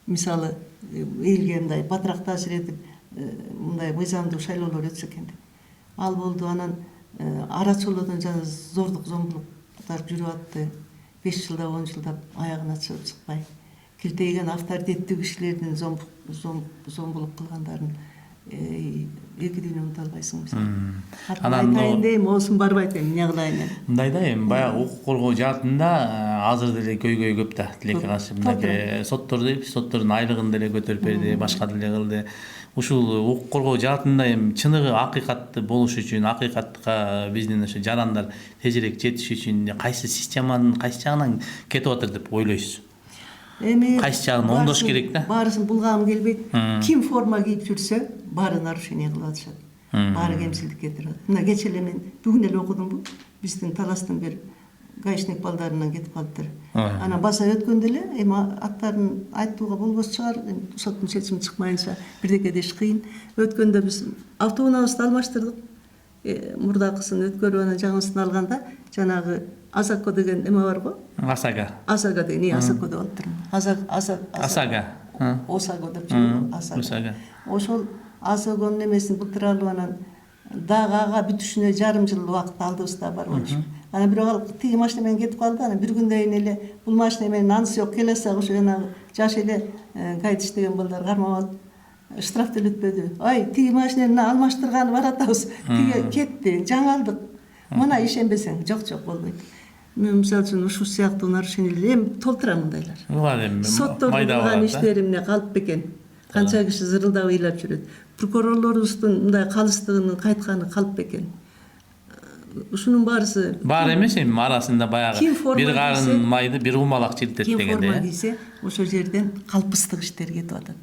S2: Мисалы, элге мындай батыраак таасир этип, мындай мыйзамдуу шайлоолор өтсө экен деп. Ал болду. Анан ара чолодон жана зордук, зомбулуктар жүрүп атты. 5 жылда, 10 жылда аягына чыгып чыкпай. Киртейген авторитеттүү кишилердин зомбулук кылгандарын эки дүйнө унута албайсың. Анан айтайын дейм, болсун барбайт эми, эмне кылайын эми.
S1: Мындай да эми баягы укук коргоо жаатында азыр деле көйгөй көп да, тилекке каршы мындай соттордун айлыгын деле көтөрүп берди, башка деле кылды. Ушул укук коргоо жаатында эми чыныгы акыйкатты болуш үчүн, акыйкатка биздин ошо жарандар тезирээк жетиш үчүн кайсы системанын кайсы жагынан кетип атат деп ойлойсуз? Эми кайсы жагын оңдош керек да?
S2: Баарысын булгагым келбейт. Ким форма кийип жүрсө, баары нарушение кылып атышат. Баары кемсиздик кетирип атат. Мына кече эле мен бүгүн эле окудумбу. Биздин Таластын бир гаишник балдарынан кетип калыптыр. Анан баса өткөндө эле эми аттарын айтууга болбос чыгар. Соттун чечими чыкмайынча бирдеке деш кыйын. Өткөндө биз автоунаабызды алмаштырдык. Мурдакысын өткөрүп анан жаңысын алганда жанагы Азако деген эме бар го? Асага деген, Асако деп алыптырмын.
S1: Асага.
S2: Осаго деп жүрөм, Асага. Ошол Асагонун эмесин былтыр алып анан дагы ага бүтүшүнө жарым жыл убакыт алдыбыз да бар болчу. Анан бирок ал тиги машина менен кетип калды. Анан бир күндөн эле бул машина менен анысы жок келе салсак ошо жанагы жаш эле гайд иштеген балдар кармап алып штраф төлөтпөдү. Ай, тиги машинени алмаштырганы баратабыз. Тиги кетти, жаңалдык. Мына ишенбесең, жок болбойт. Мен мисалы үчүн ушул сыяктуу нарушениелер эми толтура мындайлар. Соттордун кылган иштери эмне калып бекен? Канча киши зырылдап ыйлап жүрөт. Прокурорлорубуздун мындай калыстыгынын кайтканы калып бекен? Ушунун баарысы
S1: бар эмес эми арасында баягы бир карын майды бир умалак чилтет дегенде.
S2: Ким форма кийсе, ошол жерден калпыстык иштер кетип атат.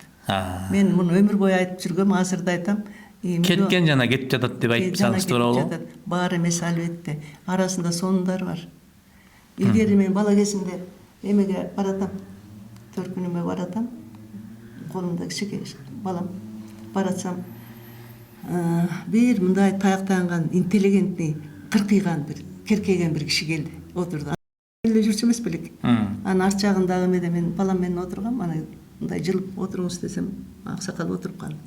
S2: Мен муну өмүр бою айтып жүргөм, азыр да айтам.
S1: Кеткен жана кетип жатат деп айтып саңыз туурабы?
S2: Баары эмес албетте. Арасында сонундар бар. Илгери мен бала кезимде эмеге баратам, төркүнүмө баратам. Колумда кичине балам баратсам, бир мындай таяктанган, интеллигентный, кыркыйган бир, керкейген бир киши келди, отурду. Эле жүрчү эмес белек. Анын арт жагындагы эмеде мен балам менен отургам, анан мындай жылып отуруңуз десем, аксакал отуруп калды.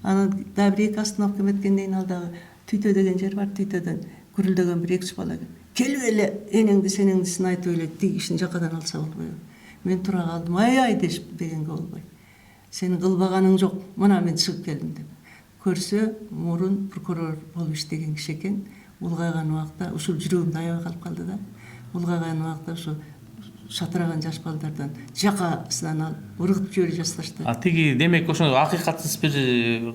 S2: Анан дагы бир эки остановка эметкенден кийин ал дагы Түйтө деген жер бар, Түйтөдөн күрүлдөгөн бир 2-3 бала келип эле энеңди сенеңдисин айтып эле тиги кишини жакадан алса болбойбу. Мен тура калдым, ай дегенге болбойт. Сенин кылбаганың жок, мына мен чыгып келдим деп. Көрсө, мурун прокурор болуп иштеген киши экен. Улгайган убакта ушул жүрөгүмдө аябай калып калды да. Улгайган убакта ошо шатыраган жаш балдардан жакасынан алып ургутуп жибере жаздашты.
S1: Тиги демек ошо акыйкатсыз бир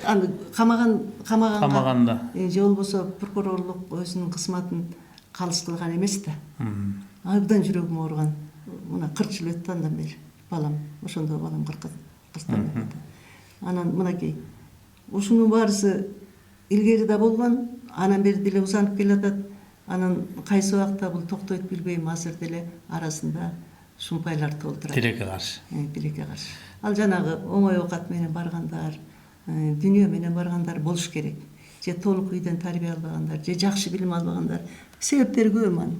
S2: аны камаганда
S1: же
S2: же болбосо прокурорлук өзүнүн кызматын калыс кылган эмес да. Абдан жүрөгүм ооруган. Мына 40 жыл өттү андан бери. Балам, ошондо балам 40. Анан мынакей ушунун баарысы илгери да болгон, анан бери деле узанып келатат. Анан кайсы убакта бул токтойт билбейм, азыр деле арасында шумпайлар толтурат.
S1: Тилекке каршы.
S2: Тилекке каршы. Ал жанагы оңой оокат менен баргандар, дүйнө менен баргандар болуш керек. Же толук үйдөн тарбия албагандар, же жакшы билим албагандар. Себептери көп анын.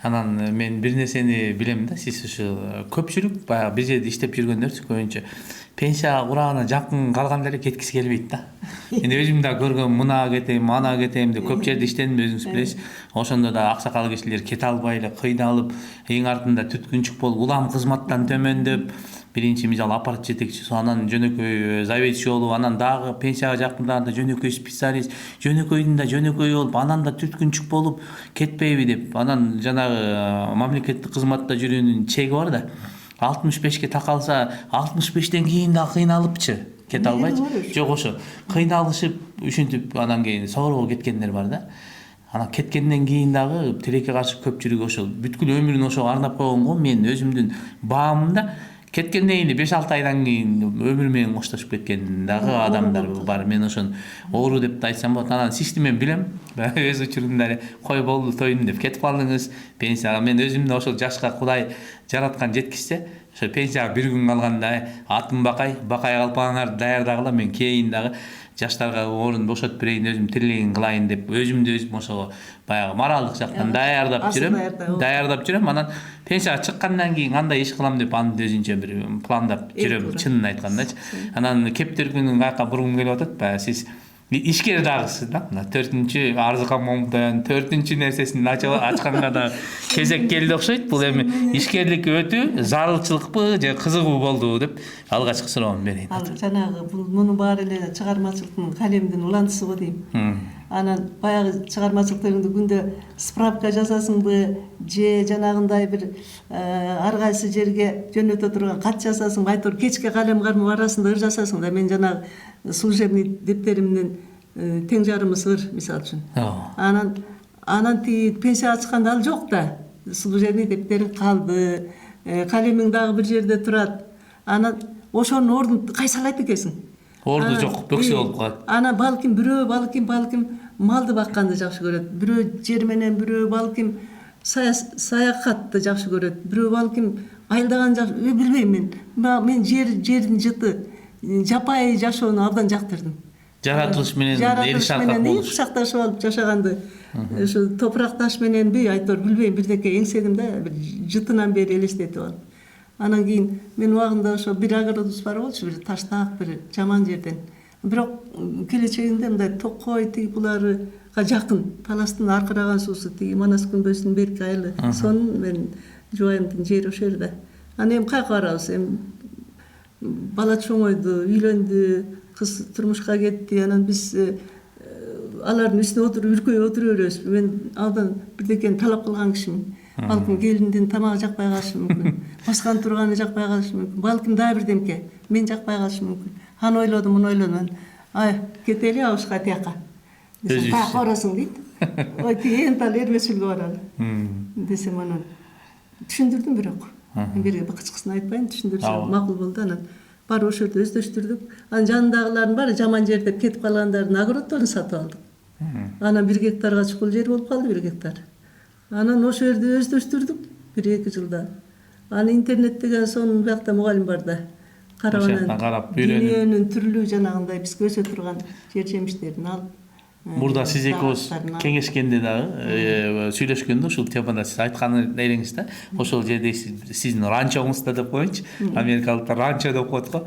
S1: Анан мен бир нерсени билем да, сиз ушу көпчүлүк баягы бир жерде иштеп жүргөндөр көбүнчө пенсия урагына жакын калгандар эле кеткиси келбейт да. Мен өзүм да көргөм, мына кетем, ана кетем деп көп жерде иштедим, өзүңүз билесиз. Ошондо да аксакал кишилер кете албай эле кыйналып, эң артында түткүнчүк болуп, улам кызматтан төмөндөп, биринчи мисалы аппарат жетекчиси, анан жөнөкөй заведчи болуп, анан дагы пенсияга жакындаганда жөнөкөй специалист, жөнөкөйдүн да жөнөкөйү болуп, анан да түткүнчүк болуп кетпейби деп. Анан жанагы мамлекеттик кызматта жүрүүнүн чеги бар да. 65ке такалса, 65тен кийин да кыйналыпчы кете албайчы. Жок, ошо кыйналышып, ушинтип анан кийин соорого кеткендер бар да. Анан кеткенден кийин дагы тилекке каршы көпчүлүк ошол бүткүл өмүрүн ошого арнап койгонго мен өзүмдүн баамымда кеткенден кийин 5-6 айдан кийин өмүр менен коштошуп кеткен дагы адамдар бар. Мен ошону оору деп да айтсам болот. Анан сизди мен билем. Өз учурунда эле кой болду тойдум деп кетип калдыңыз пенсияга. Мен өзүм да ошол жашка Кудай жараткан жеткизсе, ошо пенсияга бир күн калганда атым бакай калпаңарды даярдагыла, мен кийин дагы жаштарга орун бошотуп берейин, өзүм тилегин кылайын деп өзүмдү өзүм ошого баягы моралдык жактан даярдап жүрөм. Анан пенсияга чыккандан кийин кандай иш кылам деп аны өзүнчө бир пландап жүрөм, чынын айткандачы. Анан кептирүүнүн каяка бургум келип атат. Баягы сиз ишкер дагысыз да. Мына 4-чү Арзыкан Момунтаян 4-чү нерсесин ачканга да кезек келди окшойт. Бул эми ишкерлик өтүү зарылчылыкпы же кызыгуу болдубу деп алгачкы суроомду берейин.
S2: Ал жанагы мунун баары эле чыгармачылыктын калемдин улантысы го дейм. Анан баягы чыгармачылыктарыңды күндө справка жазасыңбы же жанагындай бир ар кайсы жерге жөнөтө турган кат жазасыңбы, айтор кечке калем кармоо арасында ыр жасасың да. Мен жанагы служебный дептеримдин тең жарымысы ыр, мисалы үчүн. Анан тиги пенсияга чыкканда ал жок да. Служебный дептериң калды, калемиң дагы бир жерде турат. Анан ошонун ордун кайсалайт экенсиң.
S1: Орду жок, бөксө болуп калат.
S2: Ана балким бирөө малды бакканды жакшы көрөт. Бирөө жер менен, бирөө балким саякатты жакшы көрөт. Бирөө балким айылдаган жакшы, билбейм мен. Мен жердин жыты, жапай жашоону абдан жактырдым.
S1: Жаратылыш менен эл шаркак болуш.
S2: Кучакташып алып жашаганды, ушу топурак таш мененби, айтор билбейм, бирдеке эңседим да, бир жытынан бери элестетип алып. Анан кийин мен убагында ошо бир огородубуз бар болчу, бир таштаак, бир жаман жерден. Бирок келечегинде мындай Токой тиги буларга жакын, Таластын аркыраган суусу тиги Манас күмбөзүнүн берки айылы. Сонун мен жубайымдын жери ошол жерде. Анан эми каяка барабыз? Эми бала чоңойду, үйлөндү, кыз турмушка кетти. Анан биз алардын үстүнө отуруп, үркөй отура беребиз. Мен абдан бирдекени талап кылган кишимин. Балким келиндин тамагы жакпай калышы мүмкүн. Баскан турганы жакпай калышы мүмкүн. Балким дагы бирдемке мен жакпай калышы мүмкүн. Аны ойлодум, муну ойлодум. Ай, кетели абышка тияка. Каяка барасың дейт. Ой, тиги энтал Эрмесүлгө баралы. Десем анан түшүндүрдүм бирок. Мен бир кычкысын айтпайын, түшүндүрсөм макул болду. Анан барып ошол жерде өздөштүрдүк. Анан жанындагылардын баары жаман жер деп кетип калгандардын огороддорун сатып алдык. Анан 1 гектарга чукул жер болуп калды, 1 гектар. Анан ошол жерди өздөштүрдүк 1-2 жылда. Анан интернет деген сонун биякта мугалим бар да. Карап дүйнөнүн түрлүү жанагындай бизге өсө турган жер жемиштерин алып.
S1: Мурда сиз экөөбүз кеңешкенде дагы сүйлөшкөндө ушул темада сиз айткан элеңиз да. Ошол жерде сиздин ранчоңузда деп коеюнчу. Америкалыктар ранчо деп коет го.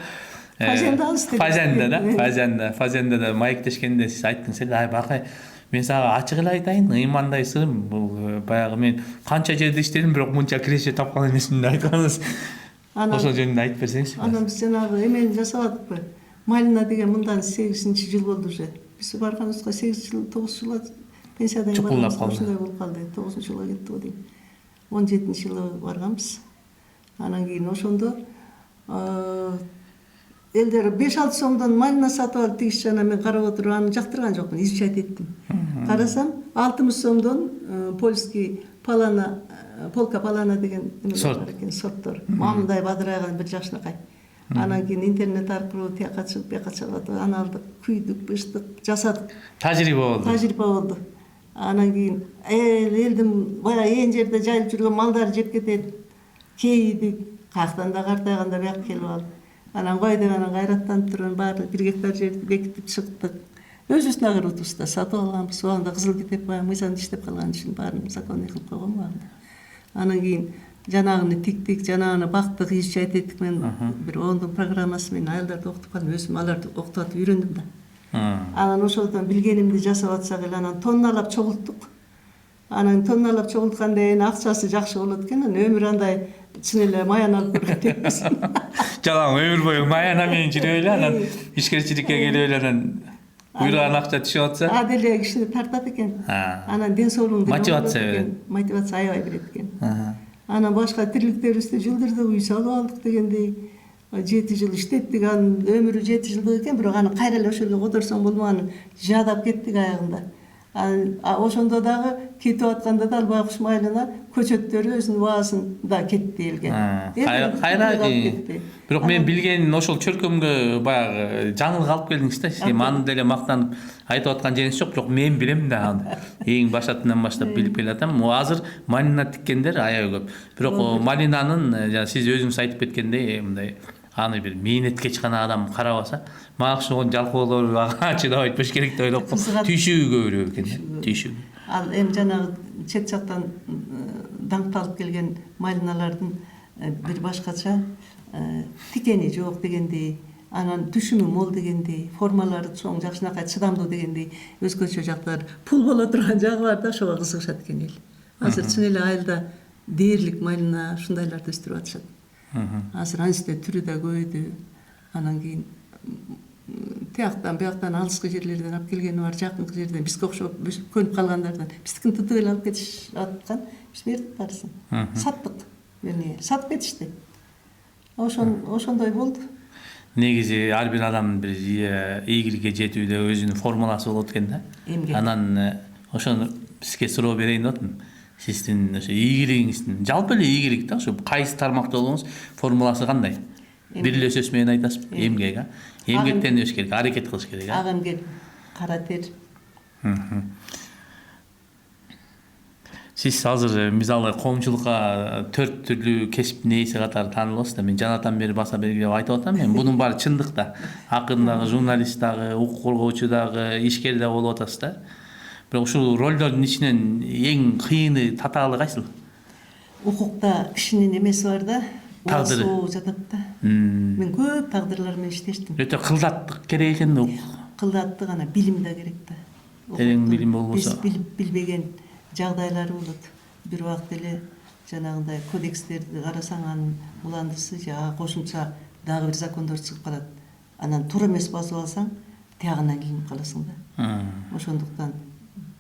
S1: Фазенда да маектешкенде сиз айттыңыз эле, ай бакай, мен сага ачык эле айтайын, ыймандай сырым, бул баягы мен канча жерде иштедим, бирок мынча киреше тапкан эмесмин деп айтканыңыз. Ошол жөнүндө айтып берсеңиз.
S2: Анан биз жанагы эмени жасабадыкпы? Малина деген мындан 8-жыл болду уже. Биз барганыбызга 8 жыл, 9 жыл пенсиядан барганыбыз ушундай болуп калды. 9-жылга кетти го дейм. 17-жылы барганбыз. Анан кийин ошондо элдер 5-6 сомдон малина сатып алып тигиш жана мен карап отуруп аны жактырган жокмун, изучать эттим. Карасам 60 сомдон польский полка палана деген сорттор. Мамындай бадырайган бир жакшынакай. Анан кийин интернет аркылуу тияка чыгып бияка чыгып аналды күйдүк, быштык жасадык.
S1: Тажрыйба
S2: болду. Анан кийин элдин баягы ээн жерде жайылып жүргөн малдары жеп кетет. Кейдик, каяктан да картайганда бияка келип алып. Анан кой деп анан кайраттанып туруп баары 1 гектар жерди бекитип чыктык. Өзүбүздүн огородубузда сатып алганбыз. Убагында кызыл китеп баягы мыйзамды иштеп калган үчүн баарын законный кылып койгон убагында. Анан кийин жанагыны тиктик, жанагыны бактык, иш чайт эттик. Мен бир ондун программасы менен аялдарды окутуп калдым. Өзүм аларды окутуп атып үйрөндүм да. Анан ошолдон билгенимди жасап атсак эле анан тонналап чогулттук. Анан тонналап чогултканда эми акчасы жакшы болот экен. Анан өмүр андай чын эле маян алып көргөндөкпүз.
S1: Жалаң өмүр бою маяна менен жүрүп эле анан ишкерчиликке келип эле анан буйруган акча түшүп атса.
S2: Деле кишини тартат экен. Анан ден соолугуңду мотивация аябай берет экен. Анан башка тирликтерибизде жылдырдык, үй салып алдык дегендей 7 жыл иштеттик. Анын өмүрү 7 жылдык экен, бирок аны кайра эле ошол эле кодорсоң болмаган жадап кеттик аягында. Ошондо дагы кетип атканда да албай куш майылына көчөттөрү өзүнүн убагысында кетти элге.
S1: Кайра бирок мен билгенин ошол чөркөмгө баягы жаңылык алып келдиңиз да. Сен аны деле мактанып айтып аткан жериңиз жок, бирок мен билем да аны. Эң башатынан баштап билип келатам. Азыр малина тиккендер аябай көп. Бирок малинанын сиз өзүңүз айтып кеткендей мындай аны бир мээнеткеч гана адам карабаса, мага окшогон жалкоолор ага чыдабай айтпаш керек деп ойлоп калдым. Түйшүгү көбүрөөк экен, түйшүгү.
S2: Ал эми жанагы чет жактан даңкталып келген малиналардын бир башкача тикени жок дегендей, анан түшүмү мол дегендей, формалары чоң, жакшынакай чыдамдуу дегендей өзгөчө жактар пул боло турган жагы бар да, ошого кызыгышат экен эл. Азыр чын эле айылда дээрлик малина ушундайларды өстүрүп атышат. Азыр анча түрү да көбөйдү. Анан кийин тияктан бияктан алыскы жерлерден алып келгени бар, жакынкы жерден бизге окшоп көнүп калгандардан биздикин тутуп эле алып кетишип аткан. Биз бердик барысын. Саттык. Сатып кетишти. Ошондой болду.
S1: Негизи ар бир адамдын бир ийгиликке жетүүдө өзүнүн формуласы болот экен да. Анан ошону бизге суроо берейин деп атам. Сиздин ошо ийгилигиңиздин, жалпы эле ийгилик да, ошо кайсы тармакта болсоңуз формуласы кандай? Бир эле сөз менен айтасызбы? Эмгек, эмгектениш керек, аракет кылыш керек.
S2: Ак эмгек, кара тер.
S1: Сиз азыр мисалы коомчулукка 4 түрлүү кесиптин ээси катары тааныласыз да. Мен жанатан бери баса белгилеп айтып атам. Мен бунун баары чындык да. Акын дагы, журналист дагы, укук коргоочу дагы, ишкер да болуп атасыз да. Бирок ушул ролдордун ичинен эң кыйыны, татаалы кайсыл?
S2: Укукта кишинин эмеси бар да,
S1: тагдыры
S2: жатат да. Мен көп тагдырлар менен иштештим.
S1: Өтө кылдаттык керек экен да.
S2: Кылдаттык, анан билим да керек да.
S1: Терең билим болбосо.
S2: Биз билбеген жагдайлар болот. Бир убакта эле жанагындай кодекстерди карасаң, анын уландысы же кошумча дагы бир закондор чыгып калат. Анан туура эмес басып алсаң, тиягынан кийинип каласың да. Ошондуктан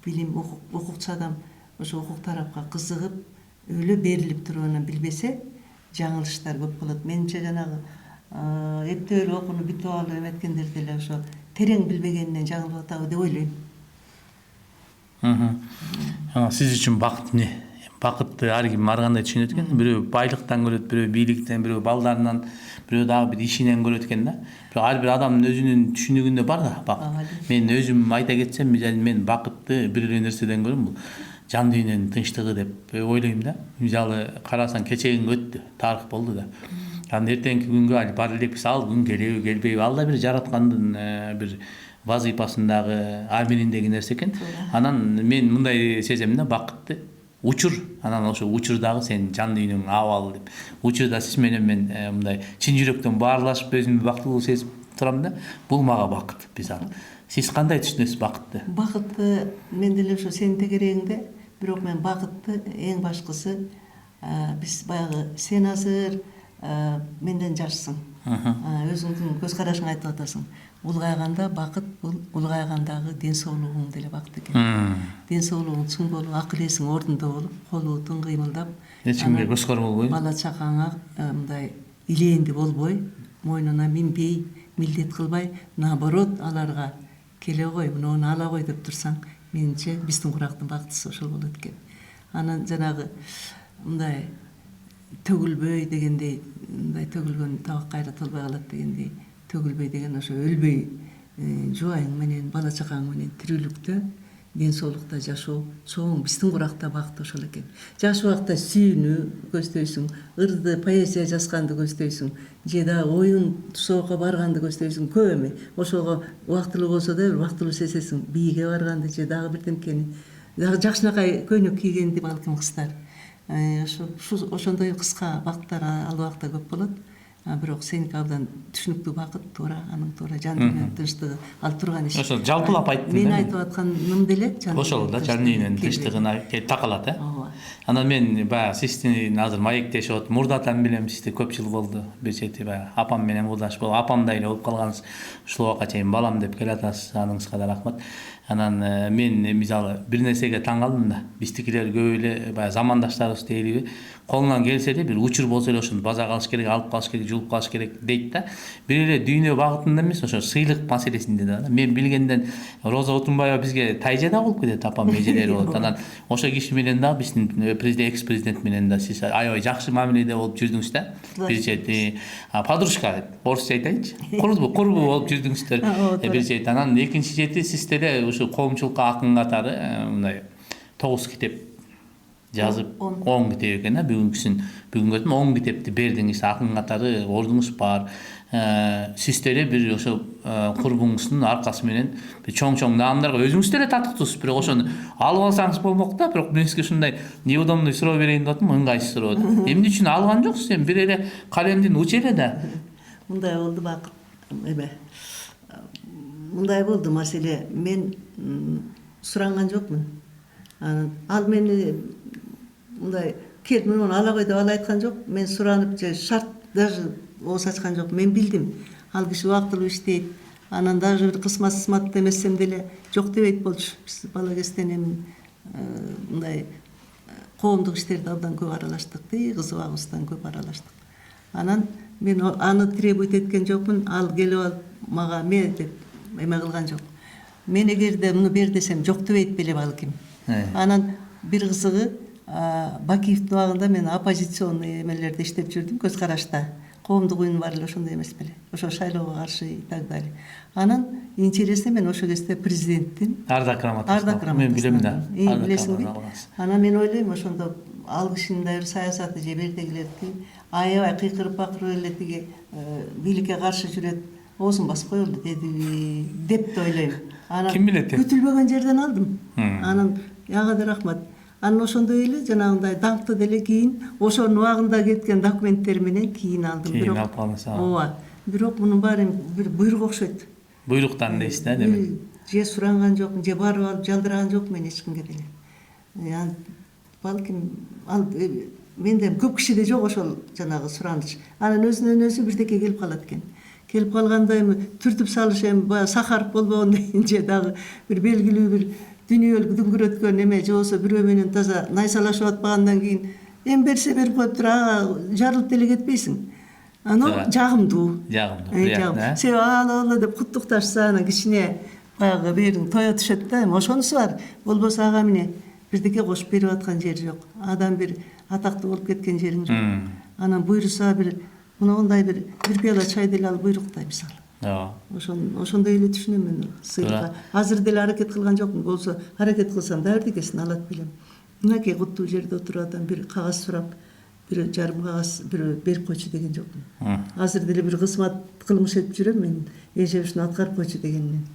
S2: билим, укукчу адам ошо укук тарапка кызыгып, өлө берилип туруп анан билбесе, жаңылыштар көп болот. Менимче жанагы эптеп окууну бүтүп алып эметкендер деле ошо терең билбегенинен жаңылып атабы деп ойлойм.
S1: Сиз үчүн бакыт эмне? Бакытты ар ким ар кандай түшүнөт экен. Бирөө байлыктан көрөт, бирөө бийликтен, бирөө балдарынан, бирөө дагы бир ишинен көрөт экен да. Бирок ар бир адамдын өзүнүн түшүнүгүндө бар да бакыт. Мен өзүм айта кетсем, мен бакытты бир эле нерседен көрөм, бул жан дүйнөнүн тынчтыгы деп ойлойм да. Мисалы карасаң, кечегиң өттү, тарых болду да. Анан эртеңки күнгө али бар элекпиз, ал күн келеби, келбейби, ал да бир жараткандын бир вазыйпасындагы амириндеги нерсе экен. Анан мен мындай сезем да, бакытты учур, анан ошо учурдагы сенин жан дүйнөңдүн абалы деп. Учурда сиз менен мен мындай чын жүрөктөн баарлашып өзүмдү бактылуу сезип турам да. Бул мага бакыт. Сиз кандай түшүнөсүз бакытты?
S2: Бакытты мен деле ошо сенин тегерегиңде, бирок мен бакытты эң башкысы биз баягы сен азыр менден жашсың. Өзүңдүн көз карашыңды айтып атасың. Улгайганда бакыт бул улгайгандагы ден соолугуң деле бакыт экен. Ден соолугуң чың болуп, акыл эсиң ордунда болуп, кол бутуң кыймылдап,
S1: эч кимге көзкөр болбой,
S2: бала чакаңа мындай илeenди болбой, мойнуна минбей, милдет кылбай, наоборот аларга келе кой, муну ала кой деп турсаң, менимче биздин курактын бактысы ошол болот экен. Анан жанагы мындай төгүлбөй дегендей, мындай төгүлгөн табак кайра толбой калат дегендей, төгүлбөй деген ошо өлбөй жубайың менен бала чакаң менен тирүүлүктө ден соолукта жашоо чоң биздин куракта бакыт ошол экен. Жаш убакта сүйүүнү көздөйсүң, ырды поэзия жазганды көздөйсүң, же дагы оюн тусоокко барганды көздөйсүң, көп эме. Ошого убактылуу болсо да бир убактылуу сезесиң, бийге барганды же дагы бирдемкени, дагы жакшынакай көйнөк кийгенди балким кыздар. Ошондой кыска бактар ал убакта көп болот. Бирок сеники абдан түшүнүктүү бакыт, туура, анын туура жан дүйнөнүн тынчтыгы ал турган иш.
S1: Ошол жалпылап айттым.
S2: Мен айтып атканым деле
S1: ошол да жан дүйнөнүн тынчтыгына такалат,
S2: Ооба.
S1: Анан мен баягы сиздин азыр маектешип атып, мурдатан билем сизди көп жыл болду. Бир чети баягы апам менен мурдаш болуп, апамдай эле болуп калгансыз. Ушул убакка чейин балам деп келатасыз, аныңызга да рахмат. Анан мен мисалы бир нерсеге таң калдым да. Биздикилер көп эле баягы замандаштарыбыз дейлиби, колунан келсе эле бир учур болсо эле ошону база калыш керек, алып калыш керек, жулуп калыш керек дейт да. Бир эле дүйнө багытында эмес, ошо сыйлык маселесинде да. Мен билгенден Роза Отунбаева бизге тайжа да болуп кетет, апам эжелери болот. Анан ошо киши менен да биздин экс-президент менен да сиз аябай жакшы мамиледе болуп жүрдүңүз да. Бир чети подружка деп орусча айтайынчы. Курбу болуп жүрдүңүздөр. Бир чети. Анан экинчи чети сиз деле ушу коомчулукка акын катары мындай 9 китеп жазып 10 китеп экен да, бүгүнгө 10 китепти бердиңиз, акын катары ордуңуз бар. Сиз деле бир ошо курбуңуздун аркасы менен бир чоң наамдарга өзүңүз деле татыктуусуз, бирок ошону алып алсаңыз болмок да. Бирок мен сизге ушундай неудобный суроо берейин деп атам, ыңгайсыз суроо. Эмне үчүн алган жоксуз? Эми бир эле калемдин учу эле да.
S2: Мындай болду бакыт эме. Мындай болду маселе. Мен суранган жокмун. Ал мени мындай кел муну ала кой деп ал айткан жок. Мен суранып же шарт даже ооз ачкан жок. Мен билдим. Ал киши убактылуу иштейт. Анан даже бир кысмат демесем деле жок дебейт болчу. Биз бала кезден эми мындай коомдук иштерде абдан көп аралаштык, кызыбагыбыздан көп аралаштык. Анан мен аны требует эткен жокмун. Ал келип алып мага ме деп эме кылган жок. Мен эгерде муну бер десем жок дебейт беле балким. Анан бир кызыгы Бакиевдин убагында мен оппозиционный эмелерде иштеп жүрдүм, көз карашта. Коомдук уюн бар эле ошондой эмес беле. Ошо шайлоого каршы и так далее. Анан интересно мен ошо кезде президенттин
S1: Ардак Раматов. Мен билем да.
S2: Билесиңби? Анан мен ойлойм ошондо ал кишинин да бир саясаты же бердегилердики аябай кыйкырып бакырып эле тиги бийликке каршы жүрөт. Оозун басып коелу деди деп да ойлойм. Анан
S1: ким билет?
S2: Күтүлбөгөн жерден алдым. Анан ага да рахмат. Анан ошондой эле жанагындай даңкты деле кийин ошонун убагында кеткен документтер менен кийин алдым.
S1: Кийин алып калдыңыз.
S2: Ооба. Бирок мунун баары бир буйрук окшойт.
S1: Буйруктан дейсиз да, демек.
S2: Же суранган жокмун, же барып алып жалдыраган жокмун мен эч кимге деле. Балким ал менде көп кишиде жок ошол жанагы сураныч. Анан өзүнөн өзү бирдеке келип калат экен. Келип калганда эми түртүп салыш эми баягы Сахаров болбогондо же дагы бир белгилүү бир дүйнөлүк дүңгүрөткөн эме же болбосо бирөө менен таза найсалашып атпагандан кийин эми берсе берип коюптур, жарылып деле кетпейсиң. Анан жагымдуу. Приятно. Себеби ала деп куттукташса анан кичине баягы бериң тое түшөт да, эми ошонусу бар. Болбосо ага эмне бирдеке кошуп берип аткан жери жок. Адам бир атактуу болуп кеткен жериң жок. Анан буйруса бир мындай бир пиала чай деле ал буйруктай мисалы. Ошондой эле түшүнөм мен сыйлыкка. Азыр деле аракет кылган жокмун. Болсо аракет кылсам да бирдекесин алат белем. Мынакей куттуу жерде отуруп атам, бир кагаз сурап, бир жарым кагаз бир берип койчу деген жокмун. Азыр деле бир кызмат кылмыш этип жүрөм мен, эже ушуну аткарып койчу дегенмен.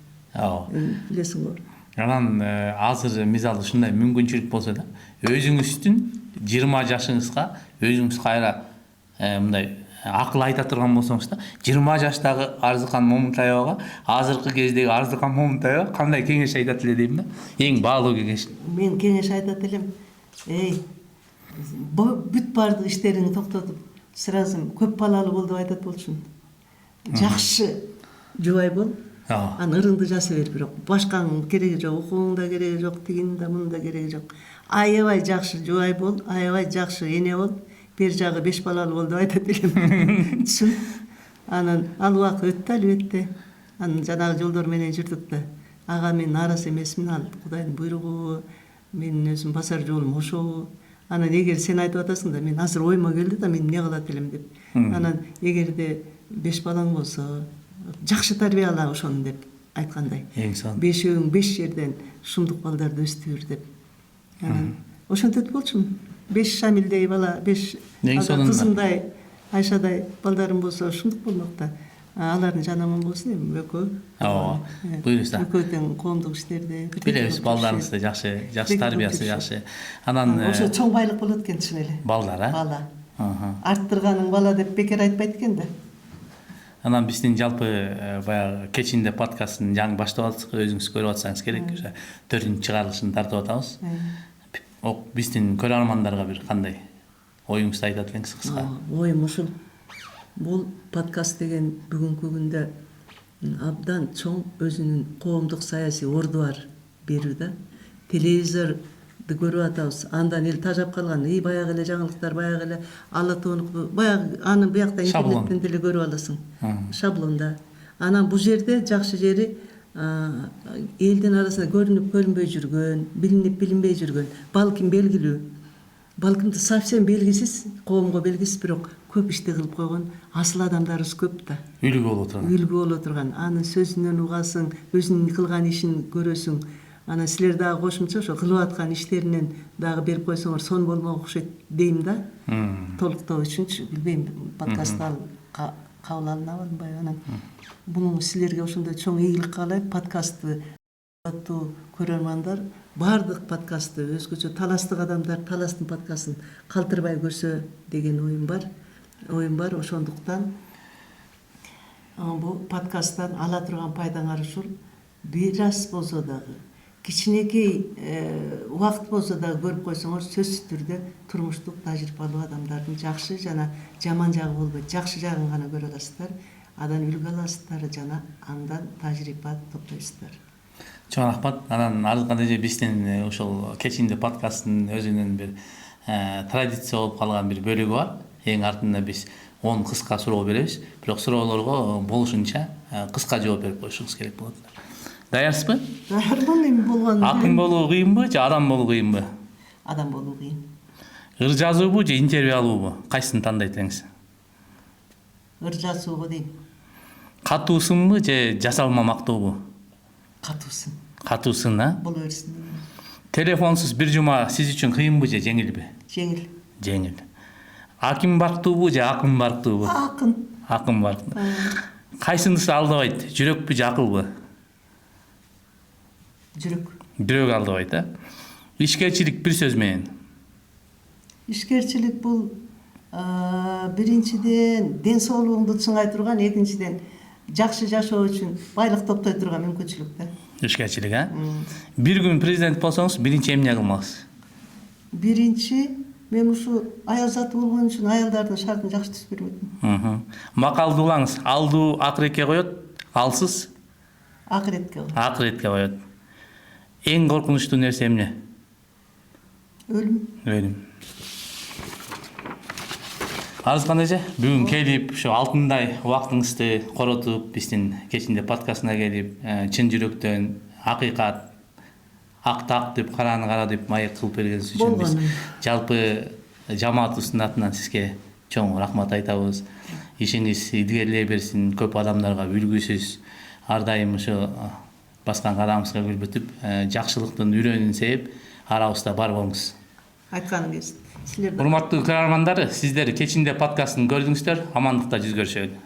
S2: Билесиңби?
S1: Анан азыр мисалы ушундай мүмкүнчүлүк болсо да, өзүңүздүн 20 жашыңызга өзүңүз кайра мындай акыл айта турган болсоңуз да, 20 жаштагы Арзыкан Момунтаевага азыркы кездеги Арзыкан Момунтаева кандай кеңеш айтат эле дейм да? Эң баалуу кеңеш.
S2: Мен кеңеш айтат элем. Бүт баардык иштериңди токтотуп, сразу көп балалуу бол деп айтат болчумун. Жакшы жубай бол. Анан ырыңды жаса бер, бирок башканын кереги жок, окууңун да кереги жок, тигинин да мунун да кереги жок. Аябай жакшы жубай бол, аябай жакшы эне бол. Бер жагы 5 балалуу бол деп айтат элем. Түшүн. Анан ал убакыт өттү албетте. Анан жанагы жолдор менен жүрдүк да. Ага мен араз эмесмин, ал Кудайдын буйругу, менин өзүм басар жолум ошо. Анан эгер сен айтып атасың да мен азыр оюма келди да мен эмне кылат элем деп. Анан эгерде 5 балаң болсо жакшы тарбия ала ошону деп айткандай.
S1: Эң сонун.
S2: Бешөөң 5 жерден шумдук балдарды өстүр деп. Анан ошентип болчумун. 5 Шамилдей бала, 5
S1: Эң сонун.
S2: кызымдай, Айшадай балдарым болсо шумдук болмок да. Алардын жаны аман болсун эми экөө.
S1: Ооба. Буйрса.
S2: Экөө тең коомдук иштерде.
S1: Билебиз, балдарыңызды жакшы тарбиясы жакшы. Анан
S2: Ошо чоң байлык болот экен чын эле.
S1: балдар, а?
S2: Бала.
S1: Аха.
S2: Арттырганың бала деп бекер айтпайт экен да.
S1: Анан биздин жалпы баягы кечинде подкасттын жаңы баштап атсак, өзүңүз көрүп атсаңыз керек, ошо 4-чү чыгарылышын тартып атабыз. Биздин көрөрмандарга бир кандай оюңузду айтат элеңиз кыска?
S2: Оюм ушул. Бул подкаст деген бүгүнкү күндө абдан чоң өзүнүн коомдук саясий орду бар берүү да. Телевизорду көрүп атабыз. Андан эл тажап калган. Баягы эле жаңылыктар, баягы эле ала тоонукту, баягы аны биякта интернеттен деле көрүп аласың. Шаблонда. Анан бул жерде жакшы жери элдин арасында көрүнүп көрүнбөй жүргөн, билинип билинбей жүргөн, балким белгилүү, балким совсем белгисиз, коомго белгисиз, бирок көп ишти кылып койгон асыл адамдарыбыз көп да.
S1: Үлгү боло турган.
S2: Үлгү боло турган. Анын сөзүнөн угасың, өзүнүн кылган ишин көрөсүң. Анан силер дагы кошумча ошо кылып аткан иштеринен дагы берип койсоңор сон болмок окшойт дейм да. Толуктоо үчүнчү билбейм, подкастты кабыл алына албайбы анан. Буну силерге ошондой чоң ийгилик каалайт. Подкастты көрөрмандар баардык подкастты өзгөчө таластык адамдар таластын подкастын калтырбай көрсө деген оюм бар. Ошондуктан бул подкасттан ала турган пайдаңар ушул. Бир аз болсо дагы кичинекей убакыт болсо дагы көрүп койсоңор сөзсүз түрдө турмуштук тажрыйбалуу адамдардын жакшы жана жаман жагы болбойт. Жакшы жагын гана көрө аласыздар. Адан үлгү аласыздар жана андан тажрыйба топтойсуздар.
S1: Чоң рахмат. Анан арзыкандай биздин ушул кечинде подкасттын өзүнүн бир традиция болуп калган бир бөлүгү бар. Эң артында биз 10 кыска суроо беребиз. Бирок суроолорго болушунча кыска жооп берип коюшуңуз керек болот. Даярсызбы?
S2: Даярмын эми болгону.
S1: Акын болуу кыйынбы же адам болуу кыйынбы?
S2: Адам болуу кыйын.
S1: Ыр жазуубу же интервью алуубу? Кайсысын тандайт элеңиз?
S2: Ыр жазуубу дейм.
S1: Катуусунбу же жасалма мактообу?
S2: Катуусын.
S1: Катуусын, а?
S2: Боло берсин.
S1: Телефонсуз бир жума сиз үчүн кыйынбы же жеңилби?
S2: Жеңил.
S1: Жеңил. Акын барктуубу же акын барктуубу?
S2: Акын.
S1: Акын барктуу. Кайсынысы алдабайт? Жүрөкпү же акылбы?
S2: Жүрөк.
S1: Жүрөк алдабайт, а? Ишкерчилик бир сөз менен.
S2: Ишкерчилик бул биринчиден ден соолугуңду чыңгай турган, экинчиден жакшы жашоо үчүн байлык топтой турган мүмкүнчүлүк да.
S1: Ишкерчилик, а? Бир күн президент болсоңуз, биринчи эмне кылмаксыз?
S2: Биринчи мен ушу аял заты болгон үчүн аялдардын шартын жакшы түзүп бермекмин.
S1: Макалдуулаңыз алдуу акыретке коет, алсыз
S2: Акыретке.
S1: акыретке коет. Эң коркунучтуу нерсе эмне?
S2: Өлүм.
S1: Өлүм. Арзыкандай бүгүн келип, ушу алтындай убактыңызды коротуп, биздин кечинде подкастына келип, чын жүрөктөн акыйкат, ак деп, караны кара деп маек кылып бергениңиз үчүн биз жалпы жамаатыбыздын атынан сизге чоң рахмат айтабыз. Ишиңиз илгерилей берсин, көп адамдарга үлгүсүз, ар дайым ушу баскан кадамыбызга күлбөтүп, жакшылыктын үрөнүн сээп, арабызда бар болуңуз.
S2: Айтканыңыз. Силер
S1: Урматтуу көрөрмандар, сиздер кечинде подкастын көрдүңүздөр, амандыкта жүз көрүшөлү.